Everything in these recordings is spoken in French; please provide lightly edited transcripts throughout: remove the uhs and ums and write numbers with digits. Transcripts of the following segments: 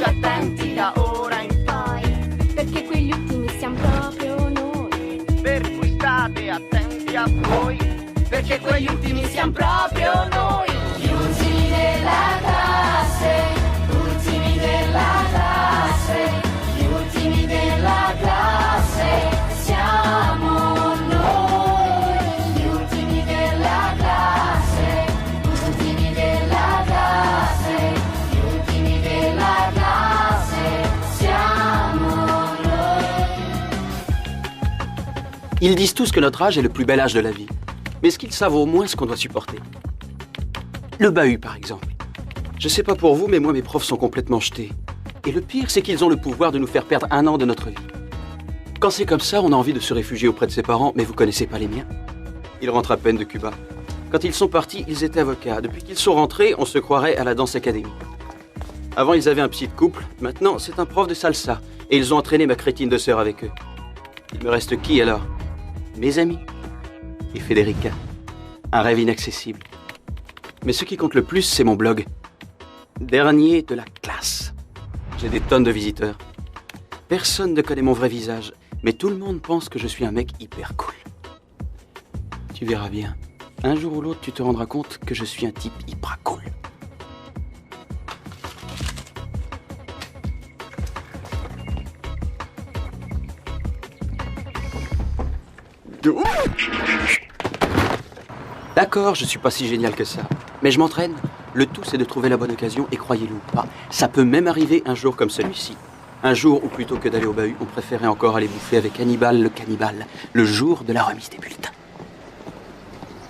più attenti da ora in poi, perché quegli ultimi siamo proprio noi. per cui state attenti a voi, perché quegli ultimi siamo proprio noi. Gli ultimi della classe, ultimi della classe, gli ultimi della classe, siamo noi. Gli ultimi della classe, ultimi della classe, gli ultimi della classe, siamo noi. Ils disent tous que notre âge est le plus bel âge de la vie. Mais est-ce qu'ils savent au moins ce qu'on doit supporter? Le bahut, par exemple. Je sais pas pour vous, mais moi, mes profs sont complètement jetés. Et le pire, c'est qu'ils ont le pouvoir de nous faire perdre 1 an de notre vie. Quand c'est comme ça, on a envie de se réfugier auprès de ses parents, mais vous connaissez pas les miens. Ils rentrent à peine de Cuba. Quand ils sont partis, ils étaient avocats. Depuis qu'ils sont rentrés, on se croirait à la Danse Academy. Avant, ils avaient un petit couple. Maintenant, c'est un prof de salsa. Et ils ont entraîné ma crétine de sœur avec eux. Il me reste qui, alors? Mes amis. Et Federica. Un rêve inaccessible. Mais ce qui compte le plus, c'est mon blog. Dernier de la classe. J'ai des tonnes de visiteurs. Personne ne connaît mon vrai visage, mais tout le monde pense que je suis un mec hyper cool. Tu verras bien. Un jour ou l'autre, tu te rendras compte que je suis un type hyper cool. D'accord, je suis pas si génial que ça. Mais je m'entraîne. Le tout, c'est de trouver la bonne occasion, et croyez-le ou pas, ça peut même arriver un jour comme celui-ci. Un jour où, plutôt que d'aller au bahut, on préférait encore aller bouffer avec Hannibal le cannibale, le jour de la remise des bulletins.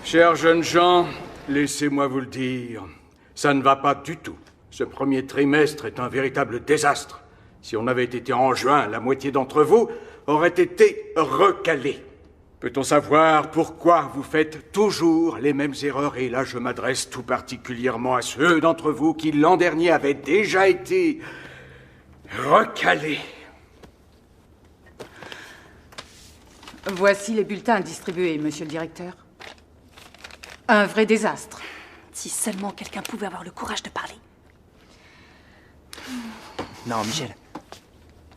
Chers jeunes gens, laissez-moi vous le dire, ça ne va pas du tout. Ce premier trimestre est un véritable désastre. Si on avait été en juin, la moitié d'entre vous aurait été recalés. Peut-on savoir pourquoi vous faites toujours les mêmes erreurs? Et là, je m'adresse tout particulièrement à ceux d'entre vous qui, l'an dernier, avaient déjà été recalés. Voici les bulletins distribués, monsieur le directeur. Un vrai désastre. Si seulement quelqu'un pouvait avoir le courage de parler. Non, Michel.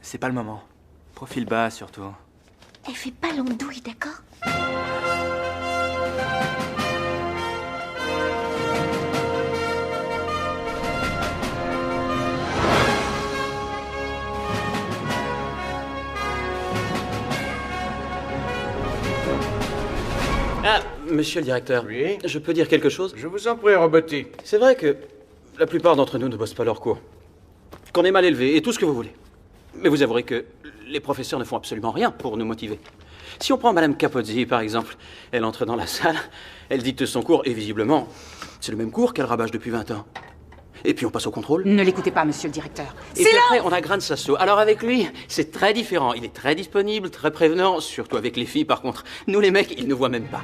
C'est pas le moment. Profil bas, surtout. Elle fait pas l'andouille, d'accord? Ah, monsieur le directeur, Oui? je peux dire quelque chose? Je vous en prie, Roboty. C'est vrai que la plupart d'entre nous ne bossent pas leur cours. Qu'on est mal élevés et tout ce que vous voulez. Mais vous avouerez que les professeurs ne font absolument rien pour nous motiver. Si on prend Madame Capozzi, par exemple, elle entre dans la salle, elle dicte son cours et visiblement, c'est le même cours qu'elle rabâche depuis 20 ans. Et puis on passe au contrôle. Ne l'écoutez pas, monsieur le directeur. Et puis après, on a Gran Sasso. Alors avec lui, c'est très différent. Il est très disponible, très prévenant, surtout avec les filles par contre. Nous les mecs, ils ne voient même pas.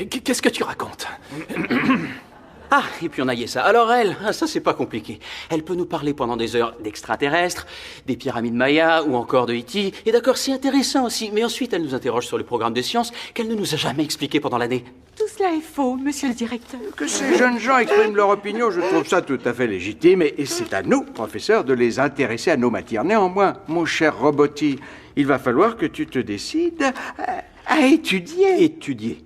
Qu'est-ce que tu racontes? Ah, et puis on a Yessa. Alors elle, ça c'est pas compliqué. Elle peut nous parler pendant des heures d'extraterrestres, des pyramides mayas ou encore de E.T. Et d'accord, c'est intéressant aussi. Mais ensuite, elle nous interroge sur le programme des sciences qu'elle ne nous a jamais expliqué pendant l'année. Tout cela est faux, monsieur le directeur. Que ces jeunes gens expriment leur opinion, je trouve ça tout à fait légitime, et c'est à nous, professeurs, de les intéresser à nos matières. Néanmoins, mon cher Roboty, il va falloir que tu te décides à étudier. Étudier.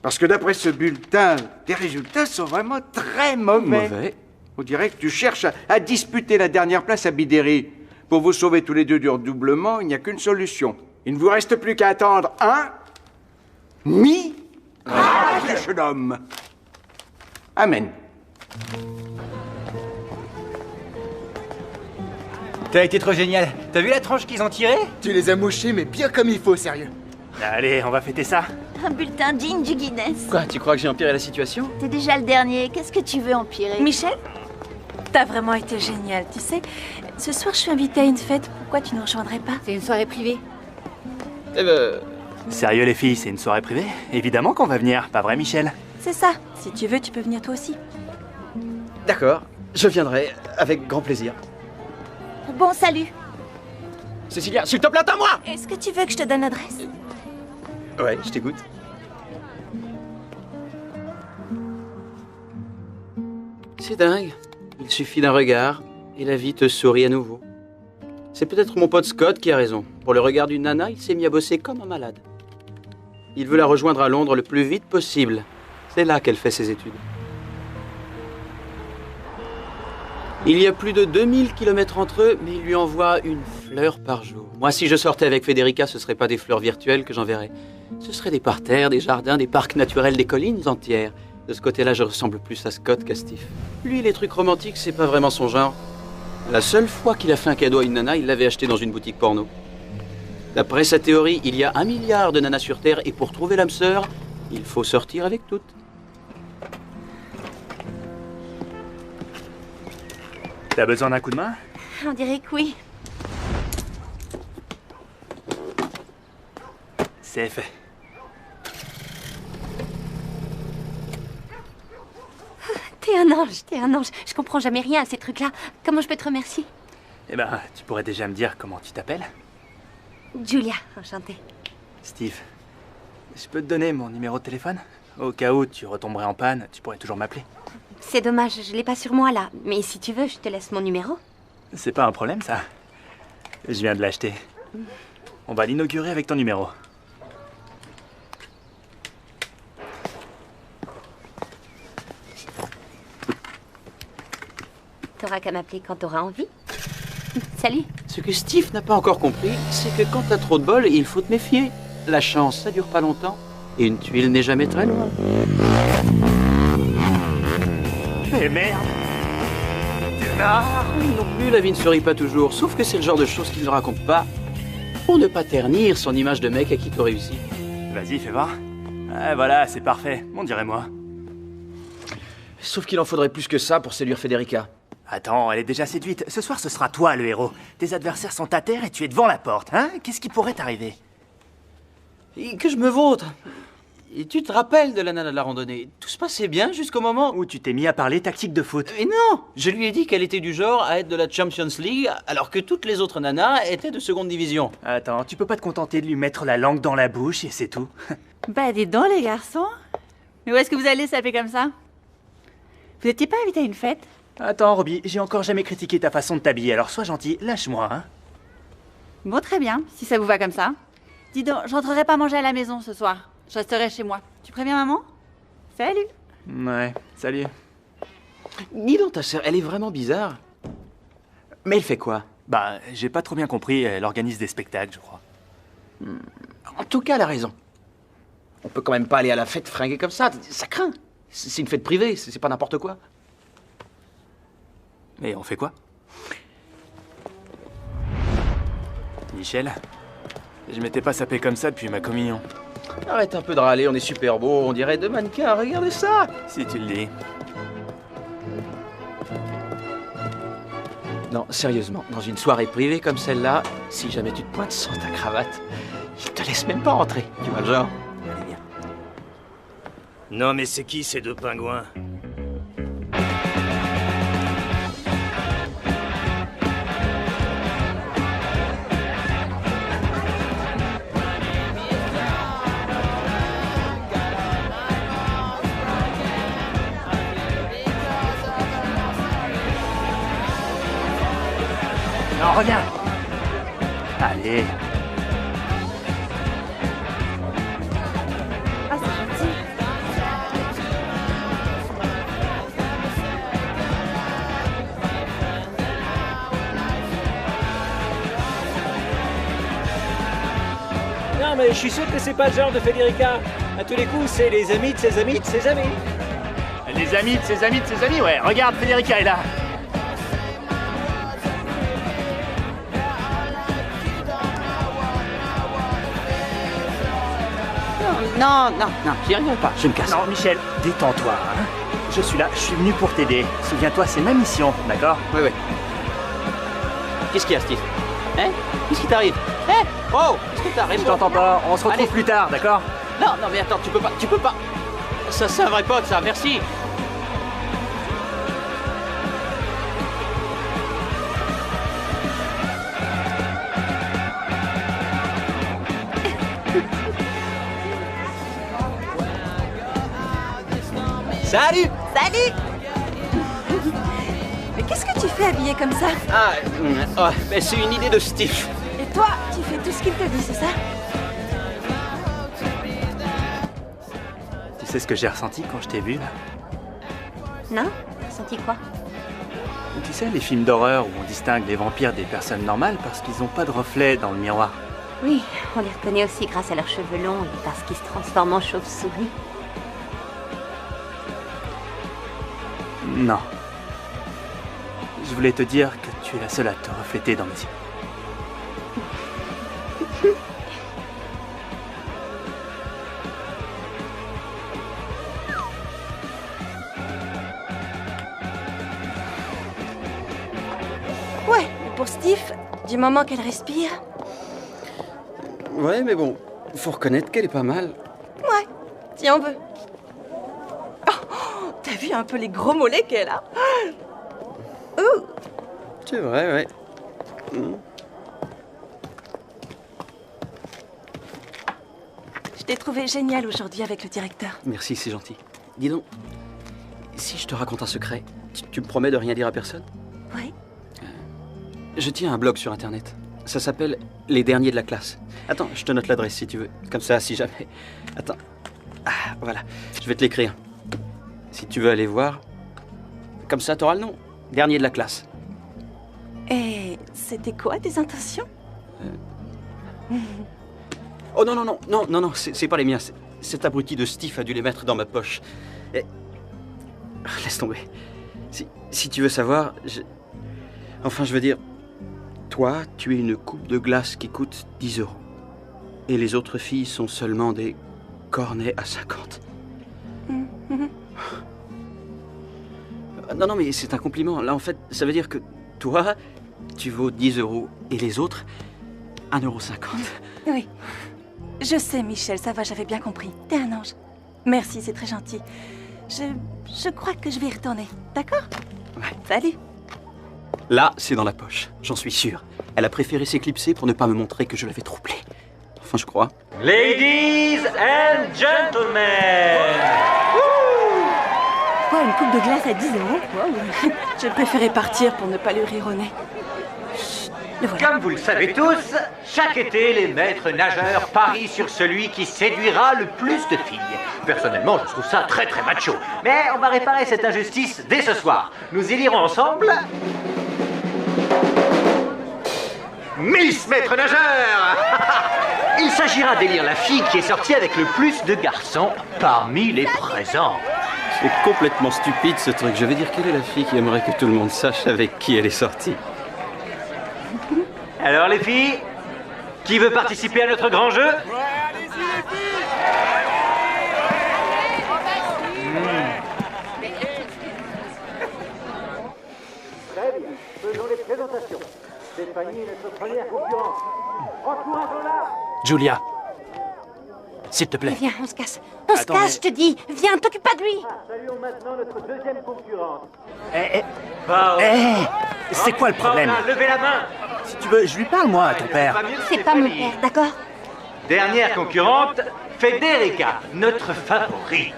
Parce que d'après ce bulletin, tes résultats sont vraiment très mauvais. Mauvais. On dirait que tu cherches à disputer la dernière place à Bidéry. Pour vous sauver tous les deux du redoublement, il n'y a qu'une solution. Il ne vous reste plus qu'à attendre un jeune homme. Amen. T'as été trop génial. T'as vu la tranche qu'ils ont tirée? Tu les as mouchés, mais bien comme il faut, sérieux. Allez, on va fêter ça. Un bulletin digne du Guinness. Quoi, tu crois que j'ai empiré la situation? T'es déjà le dernier, qu'est-ce que tu veux empirer? Michel, t'as vraiment été génial, tu sais. Ce soir, je suis invitée à une fête. Pourquoi tu ne rejoindrais pas? C'est une soirée privée. Eh ben... Sérieux les filles, c'est une soirée privée? Évidemment qu'on va venir, pas vrai Michel? C'est ça. Si tu veux, tu peux venir toi aussi. D'accord, je viendrai, avec grand plaisir. Bon, salut. Cécilia, s'il te plaît, attends-moi! Est-ce que tu veux que je te donne l'adresse? Ouais, je t'écoute. C'est dingue. Il suffit d'un regard et la vie te sourit à nouveau. C'est peut-être mon pote Scott qui a raison. Pour le regard d'une nana, il s'est mis à bosser comme un malade. Il veut la rejoindre à Londres le plus vite possible. C'est là qu'elle fait ses études. Il y a plus de 2000 kilomètres entre eux, mais il lui envoie une fleur par jour. Moi, si je sortais avec Federica, ce ne seraient pas des fleurs virtuelles que j'enverrais. Ce seraient des parterres, des jardins, des parcs naturels, des collines entières. De ce côté-là, je ressemble plus à Scott qu'à Steve. Lui, les trucs romantiques, c'est pas vraiment son genre. La seule fois qu'il a fait un cadeau à une nana, il l'avait acheté dans une boutique porno. D'après sa théorie, il y a 1 milliard de nanas sur Terre, et pour trouver l'âme sœur, il faut sortir avec toutes. T'as besoin d'un coup de main? On dirait que oui. C'est fait. T'es un ange, t'es un ange. Je comprends jamais rien à ces trucs-là. Comment je peux te remercier? Eh ben, tu pourrais déjà me dire comment tu t'appelles? Julia, enchantée. Steve, je peux te donner mon numéro de téléphone? Au cas où tu retomberais en panne, tu pourrais toujours m'appeler. C'est dommage, je l'ai pas sur moi là. Mais si tu veux, je te laisse mon numéro. C'est pas un problème, ça. Je viens de l'acheter. On va l'inaugurer avec ton numéro. T'auras qu'à m'appeler quand t'auras envie. Salut. Ce que Steve n'a pas encore compris, c'est que quand t'as trop de bol, il faut te méfier. La chance, ça dure pas longtemps, et une tuile n'est jamais très loin. Mais merde! Non plus, la vie ne se rit pas toujours, sauf que c'est le genre de choses qu'il ne raconte pas, pour ne pas ternir son image de mec à qui t'as réussi. Vas-y, fais voir. Ah, voilà, c'est parfait. On dirait moi. Sauf qu'il en faudrait plus que ça pour séduire Federica. Attends, elle est déjà séduite. Ce soir, ce sera toi le héros. Tes adversaires sont à terre et tu es devant la porte, hein? Qu'est-ce qui pourrait t'arriver? Et que je me vautre. Et tu te rappelles de la nana de la randonnée? Tout se passait bien jusqu'au moment Où tu t'es mis à parler tactique de foot. Mais non! Je lui ai dit qu'elle était du genre à être de la Champions League, alors que toutes les autres nanas étaient de seconde division. Attends, tu peux pas te contenter de lui mettre la langue dans la bouche et c'est tout? Bah, dites donc, les garçons. Mais où est-ce que vous allez s'appeler comme ça? Vous n'étiez pas invité à une fête? Attends, Robbie, j'ai encore jamais critiqué ta façon de t'habiller, alors sois gentil, lâche-moi, hein? Bon, très bien, si ça vous va comme ça. Dis donc, je rentrerai pas manger à la maison ce soir. Je resterai chez moi. Tu préviens maman? Salut. Ouais, salut. Dis donc, ta sœur, elle est vraiment bizarre. Mais elle fait quoi? Bah, j'ai pas trop bien compris, elle organise des spectacles, je crois. En tout cas, elle a raison. On peut quand même pas aller à la fête fringuée comme ça, ça craint. C'est une fête privée, c'est pas n'importe quoi. Et on fait quoi? Michel, je m'étais pas sapé comme ça depuis ma communion. Arrête un peu de râler, on est super beau, on dirait deux mannequins, regardez ça! Si tu le dis. Non, sérieusement, dans une soirée privée comme celle-là, si jamais tu te pointes sans ta cravate, ils te laissent même pas rentrer, tu vois le genre? Allez, viens. Non mais c'est qui ces deux pingouins? Non, reviens. Allez. Ah, c'est gentil. Non, mais je suis sûr que c'est pas le genre de Federica. À tous les coups, c'est les amis de ses amis de ses amis. Les amis de ses amis de ses amis, ouais. Regarde, Federica est là. Non, j'y rigole pas, je me casse. Non, Michel, détends-toi, hein. Je suis là, je suis venu pour t'aider. Souviens-toi, c'est ma mission, d'accord? Oui. Qu'est-ce qu'il y a, Steve? Hein? Qu'est-ce qui t'arrive? Hein? Oh! Qu'est-ce que t'arrive? Je t'entends pas, on se retrouve plus tard, d'accord? Non, mais attends, tu peux pas. Ça, c'est un vrai pote, ça, merci. Salut! Salut. fait habillé comme ça? Mais c'est une idée de Steve. Et toi, tu fais tout ce qu'il te dit, c'est ça? Tu sais ce que j'ai ressenti quand je t'ai vu, là? Non? T'as senti quoi? Tu sais, les films d'horreur où on distingue les vampires des personnes normales parce qu'ils n'ont pas de reflet dans le miroir. Oui, on les reconnaît aussi grâce à leurs cheveux longs et parce qu'ils se transforment en chauve-souris. Non. Je voulais te dire que tu es la seule à te refléter dans mes yeux. Ouais, mais pour Steve, du moment qu'elle respire... Ouais, mais bon, faut reconnaître qu'elle est pas mal. Ouais, si on veut. Oh, t'as vu un peu les gros mollets qu'elle a? Oh. C'est vrai, ouais. Je t'ai trouvé génial aujourd'hui avec le directeur. Merci, c'est gentil. Dis donc, si je te raconte un secret, tu me promets de rien dire à personne? Oui. Je tiens un blog sur Internet. Ça s'appelle Les Derniers de la classe. Attends, je te note l'adresse si tu veux. Comme ça, si jamais... Attends. Ah, voilà. Je vais te l'écrire. Si tu veux aller voir... Comme ça, t'auras le nom. Dernier de la classe. Et c'était quoi tes intentions? Oh non, c'est pas les miens. Cet abruti de Steve a dû les mettre dans ma poche. Et... Laisse tomber. Si tu veux savoir, Enfin, je veux dire... Toi, tu es une coupe de glace qui coûte 10 €. Et les autres filles sont seulement des cornets à 50. Non, mais c'est un compliment. Là, en fait, ça veut dire que toi, tu vaux 10 € et les autres, 1,50 €. Oui. Je sais, Michel, ça va, j'avais bien compris. T'es un ange. Merci, c'est très gentil. Je crois que je vais y retourner. D'accord? Ouais. Salut. Là, c'est dans la poche, j'en suis sûr. Elle a préféré s'éclipser pour ne pas me montrer que je l'avais troublée. Enfin, je crois. Ladies and gentlemen! Quoi, une coupe de glace à 10 €? Wow. Je préférais partir pour ne pas lui rire au nez. Le voilà. Comme vous le savez tous, chaque été, les maîtres nageurs parient sur celui qui séduira le plus de filles. Personnellement, je trouve ça très très macho. Mais on va réparer cette injustice dès ce soir. Nous y lirons ensemble... Miss Maître Nageur! Il s'agira d'élire la fille qui est sortie avec le plus de garçons parmi les présents. C'est complètement stupide ce truc. Je vais dire, quelle est la fille qui aimerait que tout le monde sache avec qui elle est sortie? Alors les filles, qui veut participer à notre grand jeu? Ouais, allez-y les filles! Très bien, faisons les présentations. Stéphanie est notre première concurrente. Encourageons-la! Julia, s'il te plaît. Viens, on se casse. On se casse, je te dis. Viens, t'occupe pas de lui. Saluons maintenant notre deuxième concurrente. C'est quoi le problème? Paola, levez la main! Si tu veux, je lui parle, moi, à ton père. C'est pas mon père, d'accord? Dernière concurrente, Federica, notre favorite.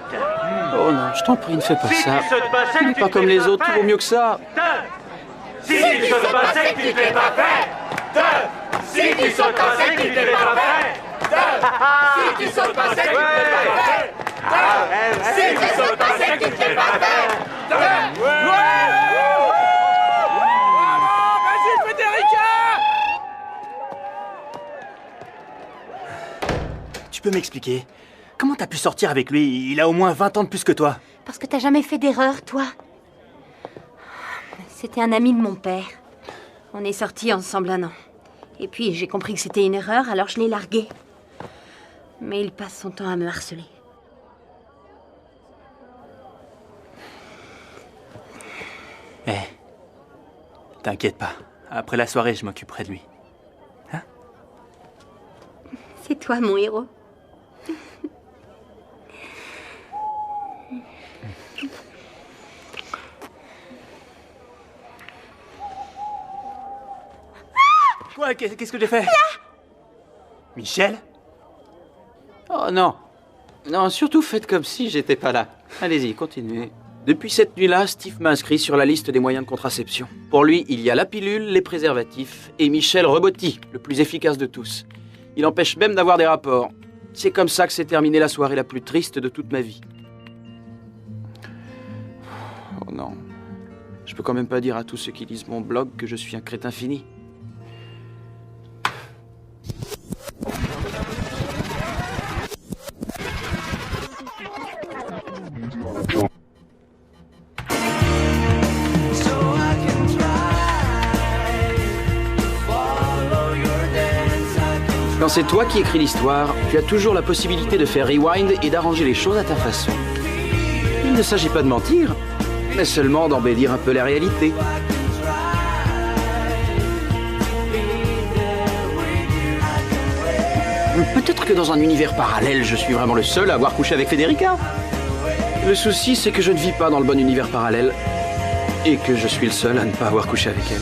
Oh non, je t'en prie, ne fais pas Si ça. tu sautes pas sec, Tu n'es tu pas te comme fais les pas autres, tu faire. vaux mieux que ça. Si tu sautes pas sec, tu te fais pas faire. Si tu sautes pas sec, tu te fais pas faire. Si tu sautes pas sec, tu te fais pas faire! Si tu sautes pas sec, tu te fais pas faire! Vas-y, Federica! Tu peux m'expliquer? Comment t'as pu sortir avec lui? Il a au moins 20 ans de plus que toi. Parce que t'as jamais fait d'erreur, toi. C'était un ami de mon père. On est sortis ensemble 1 an. Et puis, j'ai compris que c'était une erreur, alors je l'ai largué. Mais il passe son temps à me harceler. T'inquiète pas. Après la soirée, je m'occuperai de lui. C'est toi, mon héros. Quoi? Qu'est-ce que j'ai fait? Michel? Oh non. Non, surtout faites comme si j'étais pas là. Allez-y, continuez. Depuis cette nuit-là, Steve m'a inscrit sur la liste des moyens de contraception. Pour lui, il y a la pilule, les préservatifs et Michel Rebotti, le plus efficace de tous. Il empêche même d'avoir des rapports. C'est comme ça que s'est terminée la soirée la plus triste de toute ma vie. Oh non. Je peux quand même pas dire à tous ceux qui lisent mon blog que je suis un crétin fini. Quand c'est toi qui écris l'histoire, tu as toujours la possibilité de faire rewind et d'arranger les choses à ta façon. Il ne s'agit pas de mentir, mais seulement d'embellir un peu la réalité. Peut-être que dans un univers parallèle, je suis vraiment le seul à avoir couché avec Federica. Le souci, c'est que je ne vis pas dans le bon univers parallèle et que je suis le seul à ne pas avoir couché avec elle.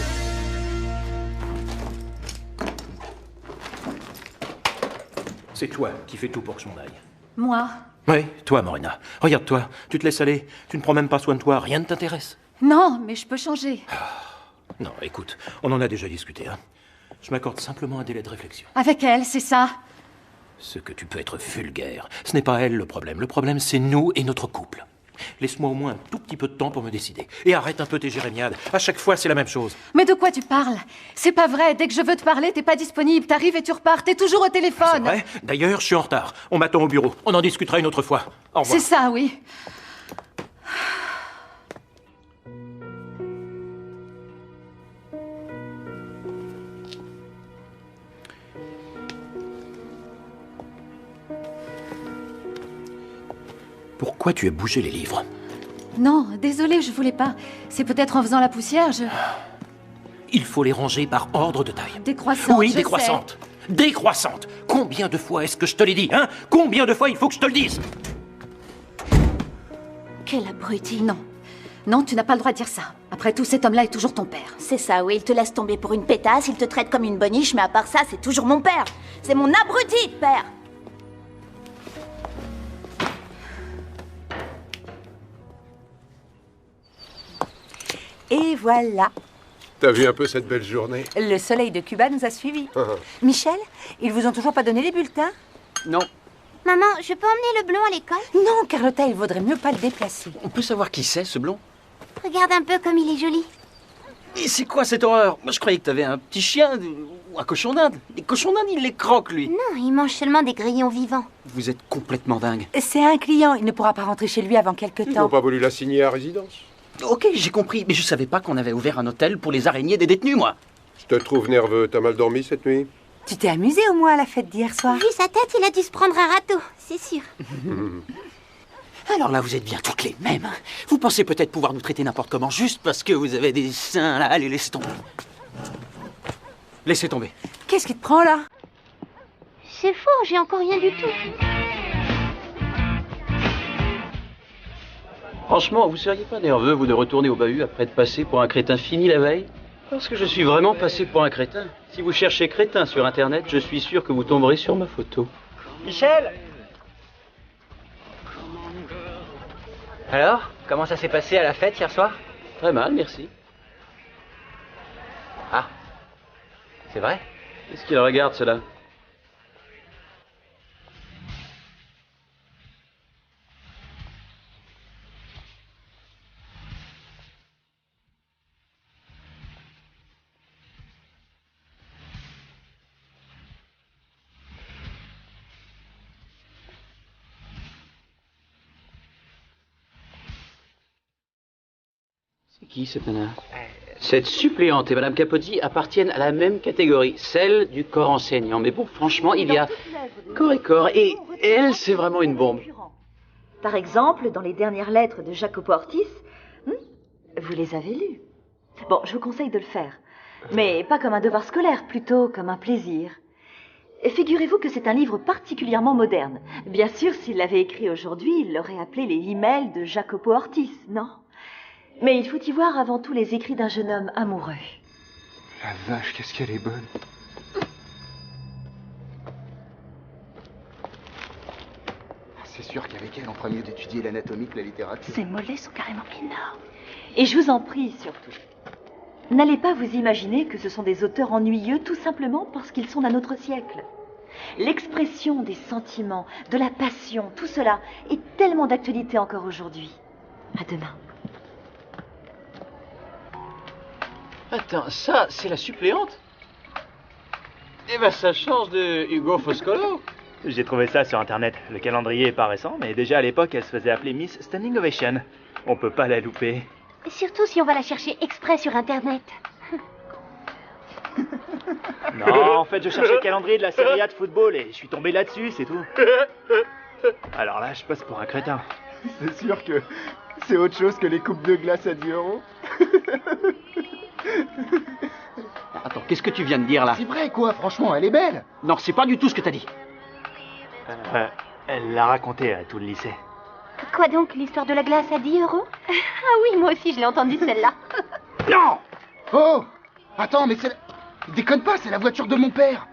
C'est toi qui fais tout pour que je m'en aille. Moi? Oui, toi, Morena. Regarde-toi, tu te laisses aller, tu ne prends même pas soin de toi, rien ne t'intéresse. Non, mais je peux changer. Non, écoute, on en a déjà discuté, hein. Je m'accorde simplement un délai de réflexion. Avec elle, c'est ça? Ce que tu peux être vulgaire, ce n'est pas elle le problème c'est nous et notre couple. Laisse-moi au moins un tout petit peu de temps pour me décider. Et arrête un peu tes jérémiades, à chaque fois c'est la même chose. Mais de quoi tu parles? C'est pas vrai, dès que je veux te parler, t'es pas disponible, t'arrives et tu repars, t'es toujours au téléphone. C'est vrai? D'ailleurs, je suis en retard. On m'attend au bureau. On en discutera une autre fois. Au revoir. C'est ça, oui. Pourquoi tu as bougé les livres? Non, désolé, je voulais pas. C'est peut-être en faisant la poussière, Il faut les ranger par ordre de taille. Décroissante, Oui, je décroissante. Décroissante. Combien de fois est-ce que je te l'ai dit, hein? Combien de fois il faut que je te le dise? Quel abruti. Non. Non, tu n'as pas le droit de dire ça. Après tout, cet homme-là est toujours ton père. C'est ça, oui, il te laisse tomber pour une pétasse, il te traite comme une boniche, mais à part ça, c'est toujours mon père. C'est mon abruti de père. Et voilà. T'as vu un peu cette belle journée? Le soleil de Cuba nous a suivis. Michel, ils vous ont toujours pas donné les bulletins? Non. Maman, je peux emmener le blond à l'école? Non, Carlotta, il vaudrait mieux pas le déplacer. On peut savoir qui c'est, ce blond? Regarde un peu comme il est joli. Et c'est quoi cette horreur? Moi, je croyais que t'avais un petit chien ou un cochon d'Inde. Les cochons d'Inde, il les croque, lui. Non, il mange seulement des grillons vivants. Vous êtes complètement dingue. C'est un client, il ne pourra pas rentrer chez lui avant quelque Ils temps. n'ont pas voulu l'assigner à résidence. Ok, j'ai compris, mais je savais pas qu'on avait ouvert un hôtel pour les araignées des détenus, moi. Je te trouve nerveux. T'as mal dormi cette nuit? Tu t'es amusé au moins à la fête d'hier soir? Vu sa tête, il a dû se prendre un râteau, c'est sûr. Alors là, vous êtes bien toutes les mêmes. Hein. Vous pensez peut-être pouvoir nous traiter n'importe comment juste parce que vous avez des seins là. Allez, laissez tomber. Laissez tomber. Qu'est-ce qui te prend là? C'est faux, j'ai encore rien du tout. Franchement, vous seriez pas nerveux, vous, de retourner au bahut après de passer pour un crétin fini la veille? Parce que je suis vraiment passé pour un crétin. Si vous cherchez crétin sur Internet, je suis sûr que vous tomberez sur ma photo. Michel? Alors, comment ça s'est passé à la fête hier soir? Très mal, merci. Ah, c'est vrai? Qu'est-ce qu'il regarde, cela? C'est qui, cette nana? Cette suppléante et Madame Capozzi appartiennent à la même catégorie, celle du corps enseignant. Mais bon, franchement, il y a corps et corps. Et elle, c'est vraiment une bombe. Par exemple, dans les dernières lettres de Jacopo Ortis, vous les avez lues. Bon, je vous conseille de le faire. Mais pas comme un devoir scolaire, plutôt comme un plaisir. Et figurez-vous que c'est un livre particulièrement moderne. Bien sûr, s'il l'avait écrit aujourd'hui, il l'aurait appelé les emails de Jacopo Ortis, non? Mais il faut y voir avant tout les écrits d'un jeune homme amoureux. La vache, qu'est-ce qu'elle est bonne. C'est sûr qu'avec elle, on ferait mieux d'étudier l'anatomie que la littérature. Ses mollets sont carrément énormes. Et je vous en prie, surtout, n'allez pas vous imaginer que ce sont des auteurs ennuyeux tout simplement parce qu'ils sont d'un autre siècle. L'expression des sentiments, de la passion, tout cela est tellement d'actualité encore aujourd'hui. À demain. Attends, ça, c'est la suppléante? Eh ben, ça change de Hugo Foscolo. J'ai trouvé ça sur internet. Le calendrier est pas récent, mais déjà à l'époque, elle se faisait appeler Miss Standing Ovation. On peut pas la louper. Surtout si on va la chercher exprès sur Internet. Non, en fait, je cherchais le calendrier de la Serie A de football et je suis tombé là-dessus, c'est tout. Alors là, je passe pour un crétin. C'est sûr que c'est autre chose que les coupes de glace à 10 €. Attends, qu'est-ce que tu viens de dire là? C'est vrai quoi, franchement, elle est belle. Non, c'est pas du tout ce que t'as dit. Elle l'a raconté à tout le lycée. Quoi donc, l'histoire de la glace à 10 €? Ah oui, moi aussi, je l'ai entendue celle-là. Non. Oh. Attends, mais c'est la... Déconne pas, c'est la voiture de mon père.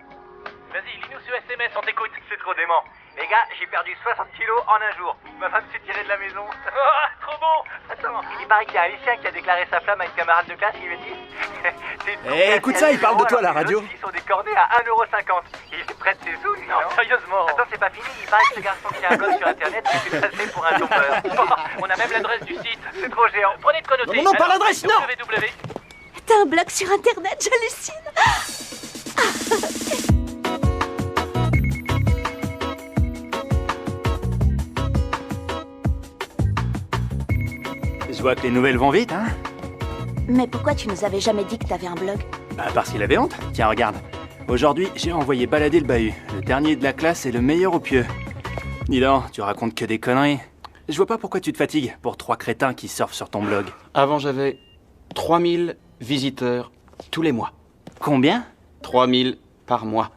Vas-y, lis-nous sur SMS, on t'écoute. C'est trop dément. Les gars, j'ai perdu 60 kilos en un jour. Ma femme s'est tirée de la maison. Oh, trop bon. Attends, il paraît qu'il y a un lycéen qui a déclaré sa flamme à une camarade de classe qui lui dit... écoute ça, il parle de toi à la radio. Ils sont décornés à 1,50 €. Il est prêt de ses sous, lui, non? Sérieusement. Attends, c'est pas fini. Il paraît que ce garçon qui a un blog sur Internet s'est fait passer pour un tombeur. On a même l'adresse du site. C'est trop géant. Prenez de quoi noter. Non, pas l'adresse, non. www. T'as un blog sur Internet, j'hallucine. Je vois que les nouvelles vont vite, hein? Mais pourquoi tu nous avais jamais dit que t'avais un blog? Bah parce qu'il avait honte. Tiens, regarde. Aujourd'hui, j'ai envoyé balader le bahut. Le dernier de la classe est le meilleur au pieu. Dis donc, tu racontes que des conneries. Je vois pas pourquoi tu te fatigues pour 3 crétins qui surfent sur ton blog. Avant, j'avais 3000 visiteurs tous les mois. Combien? 3000 par mois.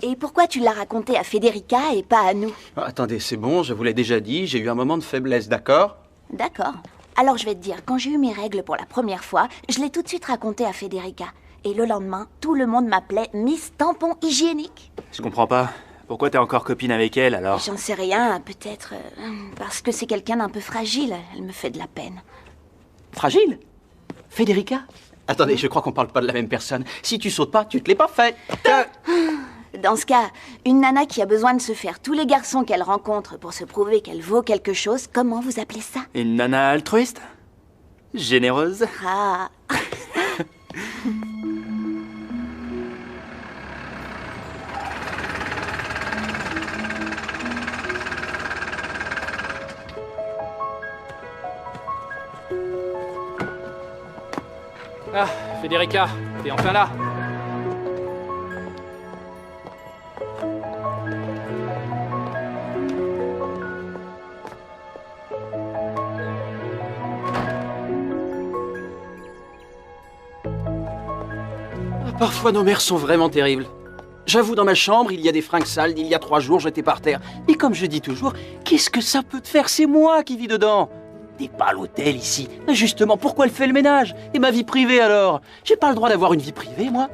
Et pourquoi tu l'as raconté à Federica et pas à nous? Attendez, c'est bon, je vous l'ai déjà dit, j'ai eu un moment de faiblesse, d'accord? D'accord. Alors je vais te dire, quand j'ai eu mes règles pour la première fois, je l'ai tout de suite raconté à Federica. Et le lendemain, tout le monde m'appelait Miss Tampon Hygiénique. Je comprends pas. Pourquoi t'es encore copine avec elle, alors? J'en sais rien, peut-être parce que c'est quelqu'un d'un peu fragile. Elle me fait de la peine. Fragile? Federica? Attendez, je crois qu'on parle pas de la même personne. Si tu sautes pas, tu te l'es pas fait. Dans ce cas, une nana qui a besoin de se faire tous les garçons qu'elle rencontre pour se prouver qu'elle vaut quelque chose, comment vous appelez ça? Une nana altruiste? Généreuse? Ah. Ah, Federica, t'es enfin là. Parfois, nos mères sont vraiment terribles. J'avoue, dans ma chambre, il y a des fringues sales d'il y a 3 jours jetées par terre. Mais comme je dis toujours, qu'est-ce que ça peut te faire? C'est moi qui vis dedans. T'es pas à l'hôtel ici. Mais justement, pourquoi elle fait le ménage? Et ma vie privée alors? J'ai pas le droit d'avoir une vie privée, moi?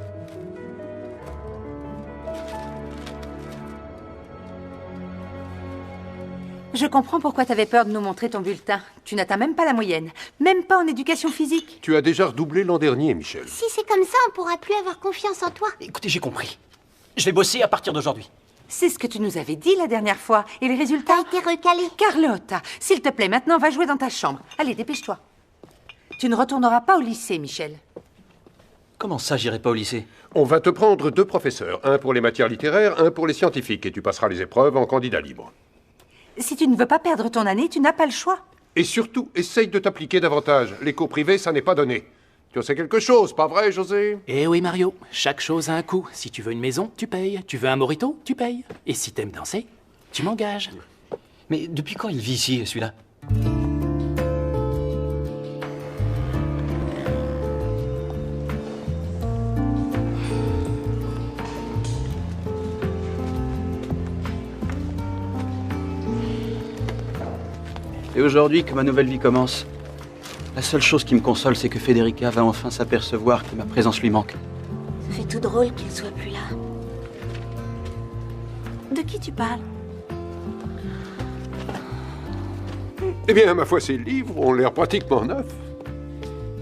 Je comprends pourquoi t'avais peur de nous montrer ton bulletin. Tu n'atteins même pas la moyenne. Même pas en éducation physique. Tu as déjà redoublé l'an dernier, Michel. Si c'est comme ça, on pourra plus avoir confiance en toi. Écoutez, j'ai compris. Je vais bosser à partir d'aujourd'hui. C'est ce que tu nous avais dit la dernière fois. Et les résultats? T'as été recalé. Carlotta, s'il te plaît, maintenant va jouer dans ta chambre. Allez, dépêche-toi. Tu ne retourneras pas au lycée, Michel. Comment ça, j'irai pas au lycée? On va te prendre 2 professeurs. Un pour les matières littéraires, un pour les scientifiques. Et tu passeras les épreuves en candidat libre. Si tu ne veux pas perdre ton année, tu n'as pas le choix. Et surtout, essaye de t'appliquer davantage. Les cours privés, ça n'est pas donné. Tu en sais quelque chose, pas vrai, José? Eh oui, Mario, chaque chose a un coût. Si tu veux une maison, tu payes. Tu veux un mojito, tu payes. Et si t'aimes danser, tu m'engages. Mais depuis quand il vit ici, celui-là? Et aujourd'hui, que ma nouvelle vie commence, la seule chose qui me console, c'est que Federica va enfin s'apercevoir que ma présence lui manque. Ça fait tout drôle qu'il soit plus là. De qui tu parles? Eh bien, ma foi, ces livres ont l'air pratiquement neufs.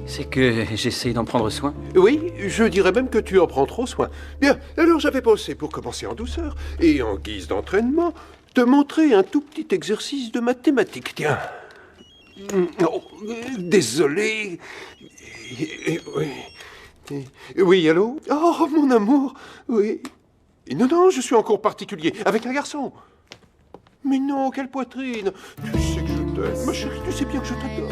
C'est que j'essaye d'en prendre soin. Oui, je dirais même que tu en prends trop soin. Bien, alors j'avais pensé, pour commencer en douceur, et en guise d'entraînement, te montrer un tout petit exercice de mathématiques. Tiens. Oh, désolé. Oui. Oui, allô? Oh, mon amour. Oui. Non, non, je suis en cours particulier, avec un garçon. Mais non, quelle poitrine. Tu sais que je t'aime. Ma chérie, tu sais bien que je t'adore.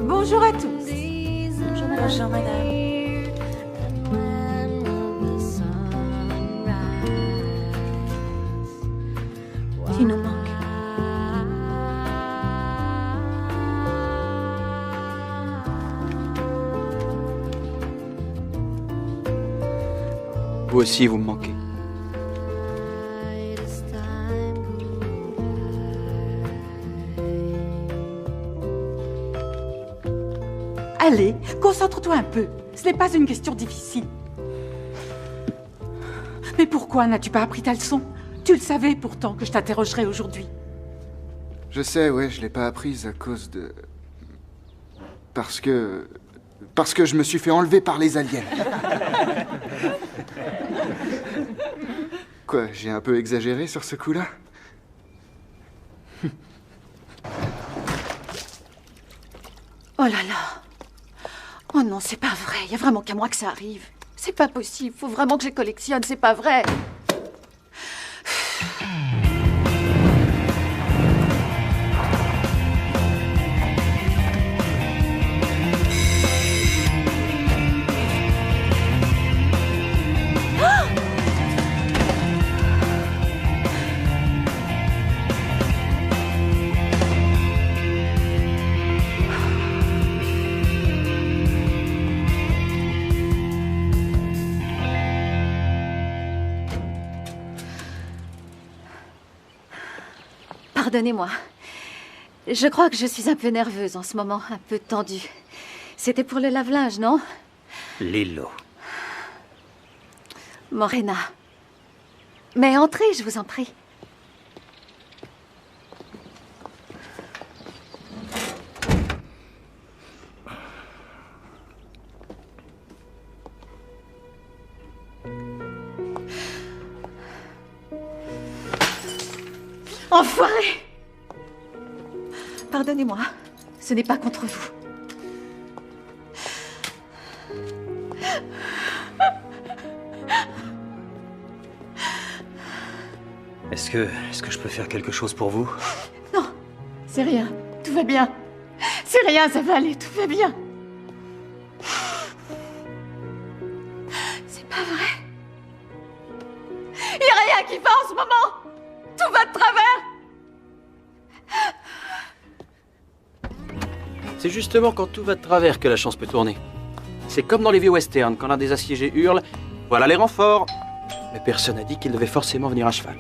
Bonjour à tous. Bonjour, madame. Bonjour, madame. Tu nous manques. Vous aussi, vous me manquez. Allez, concentre-toi un peu. Ce n'est pas une question difficile. Mais pourquoi n'as-tu pas appris ta leçon? Tu le savais pourtant que je t'interrogerais aujourd'hui. Je sais, ouais, je l'ai pas apprise à cause de... Parce que je me suis fait enlever par les aliens. Quoi, j'ai un peu exagéré sur ce coup-là? Oh là là. Oh non, c'est pas vrai. Il y a vraiment qu'à moi que ça arrive. C'est pas possible. Faut vraiment que je les collectionne. C'est pas vrai. Pardonnez-moi. Je crois que je suis un peu nerveuse en ce moment, un peu tendue. C'était pour le lave-linge, non? Lilo. Morena. Mais entrez, je vous en prie. Enfoiré! Pardonnez-moi, ce n'est pas contre vous. Est-ce que je peux faire quelque chose pour vous? Non, c'est rien. Tout va bien. C'est rien, ça va aller. Tout va bien. C'est pas vrai. Il n'y a rien qui va en ce moment. Tout va de travers. C'est justement quand tout va de travers que la chance peut tourner. C'est comme dans les vieux westerns, quand l'un des assiégés hurle « Voilà les renforts !» Mais personne n'a dit qu'il devait forcément venir à cheval.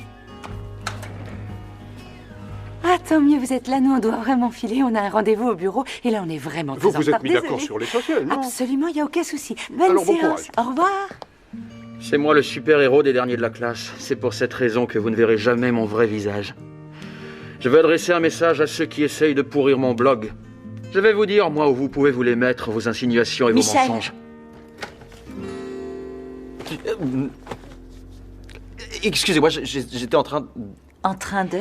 Ah, tant mieux, vous êtes là. Nous, on doit vraiment filer. On a un rendez-vous au bureau. Et là, on est vraiment très en retard. Vous êtes mis d'accord Désolée. sur l'essentiel, non? Absolument, il n'y a aucun souci. Bonne Alors, bon séance. courage. Au revoir. C'est moi le super-héros des derniers de la classe. C'est pour cette raison que vous ne verrez jamais mon vrai visage. Je veux adresser un message à ceux qui essayent de pourrir mon blog. Je vais vous dire, moi, où vous pouvez vous les mettre, vos insinuations et Michel. vos mensonges. Excusez-moi, j'étais en train... En train de?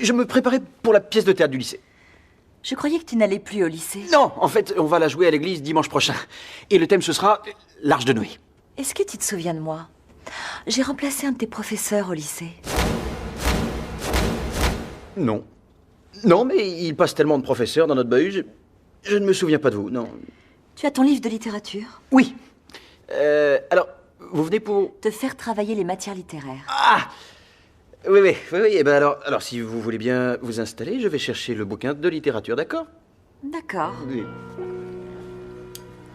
Je me préparais pour la pièce de théâtre du lycée. Je croyais que tu n'allais plus au lycée. Non, en fait, on va la jouer à l'église dimanche prochain. Et le thème, ce sera l'Arche de Noé. Est-ce que tu te souviens de moi? J'ai remplacé un de tes professeurs au lycée. Non. Non, mais il passe tellement de professeurs dans notre bahut, je ne me souviens pas de vous, non. Tu as ton livre de littérature? Oui. Alors, vous venez pour... Te faire travailler les matières littéraires. Ah! Oui. Eh ben alors, si vous voulez bien vous installer, je vais chercher le bouquin de littérature, d'accord? D'accord. Oui.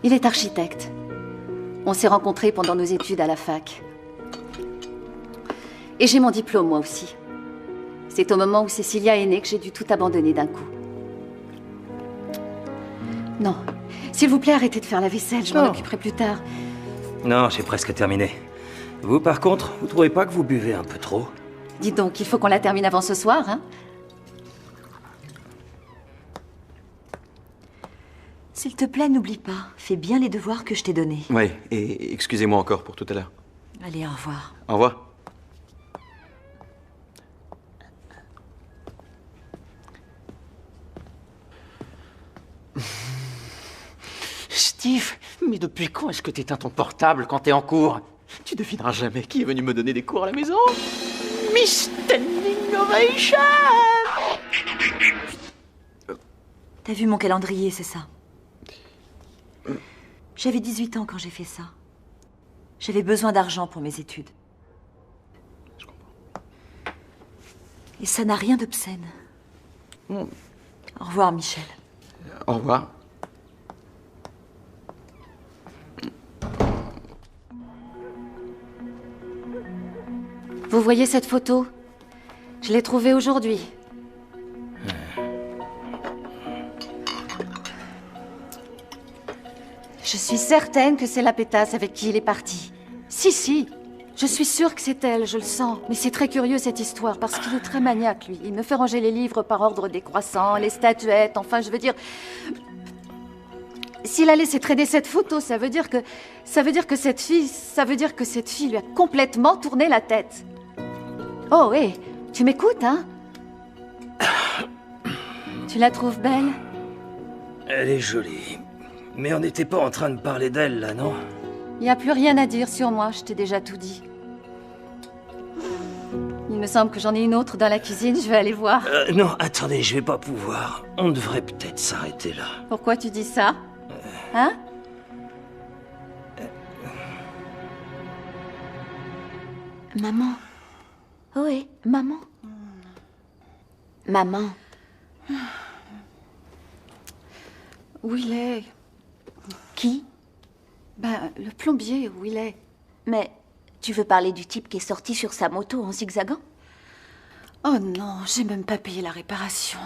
Il est architecte. On s'est rencontrés pendant nos études à la fac. Et j'ai mon diplôme, moi aussi. C'est au moment où Cécilia est née que j'ai dû tout abandonner d'un coup. Non, S'il vous plaît, arrêtez de faire la vaisselle, je m'en Non. occuperai plus tard. Non, j'ai presque terminé. Vous, par contre, vous trouvez pas que vous buvez un peu trop? Dis donc, il faut qu'on la termine avant ce soir, hein? S'il te plaît, n'oublie pas. Fais bien les devoirs que je t'ai donnés. Ouais, et excusez-moi encore pour tout à l'heure. Allez, au revoir. Au revoir. Steve, mais depuis quand est-ce que t'éteins ton portable quand t'es en cours? Tu devineras jamais qui est venu me donner des cours à la maison. Miss Standing Ovation! T'as vu mon calendrier, c'est ça? J'avais 18 ans quand j'ai fait ça. J'avais besoin d'argent pour mes études. Et ça n'a rien d'obscène. Au revoir, Michel. Au revoir. Vous voyez cette photo? Je l'ai trouvée aujourd'hui. Je suis certaine que c'est la pétasse avec qui il est parti. Si. Je suis sûre que c'est elle, je le sens. Mais c'est très curieux cette histoire, parce qu'il est très maniaque, lui. Il me fait ranger les livres par ordre décroissant, les statuettes, enfin, je veux dire... S'il a laissé traîner cette photo, ça veut dire que cette fille lui a complètement tourné la tête. Oh, hé, tu m'écoutes, hein? Tu la trouves belle? Elle est jolie. Mais on n'était pas en train de parler d'elle, là, non? Il n'y a plus rien à dire sur moi, je t'ai déjà tout dit. Il me semble que j'en ai une autre dans la cuisine, je vais aller voir. Non, attendez, je vais pas pouvoir. On devrait peut-être s'arrêter là. Pourquoi tu dis ça? Hein? Maman. Oui, maman. Maman. Où il est? Qui? Ben, le plombier, où il est? Mais tu veux parler du type qui est sorti sur sa moto en zigzagant? Oh non, j'ai même pas payé la réparation.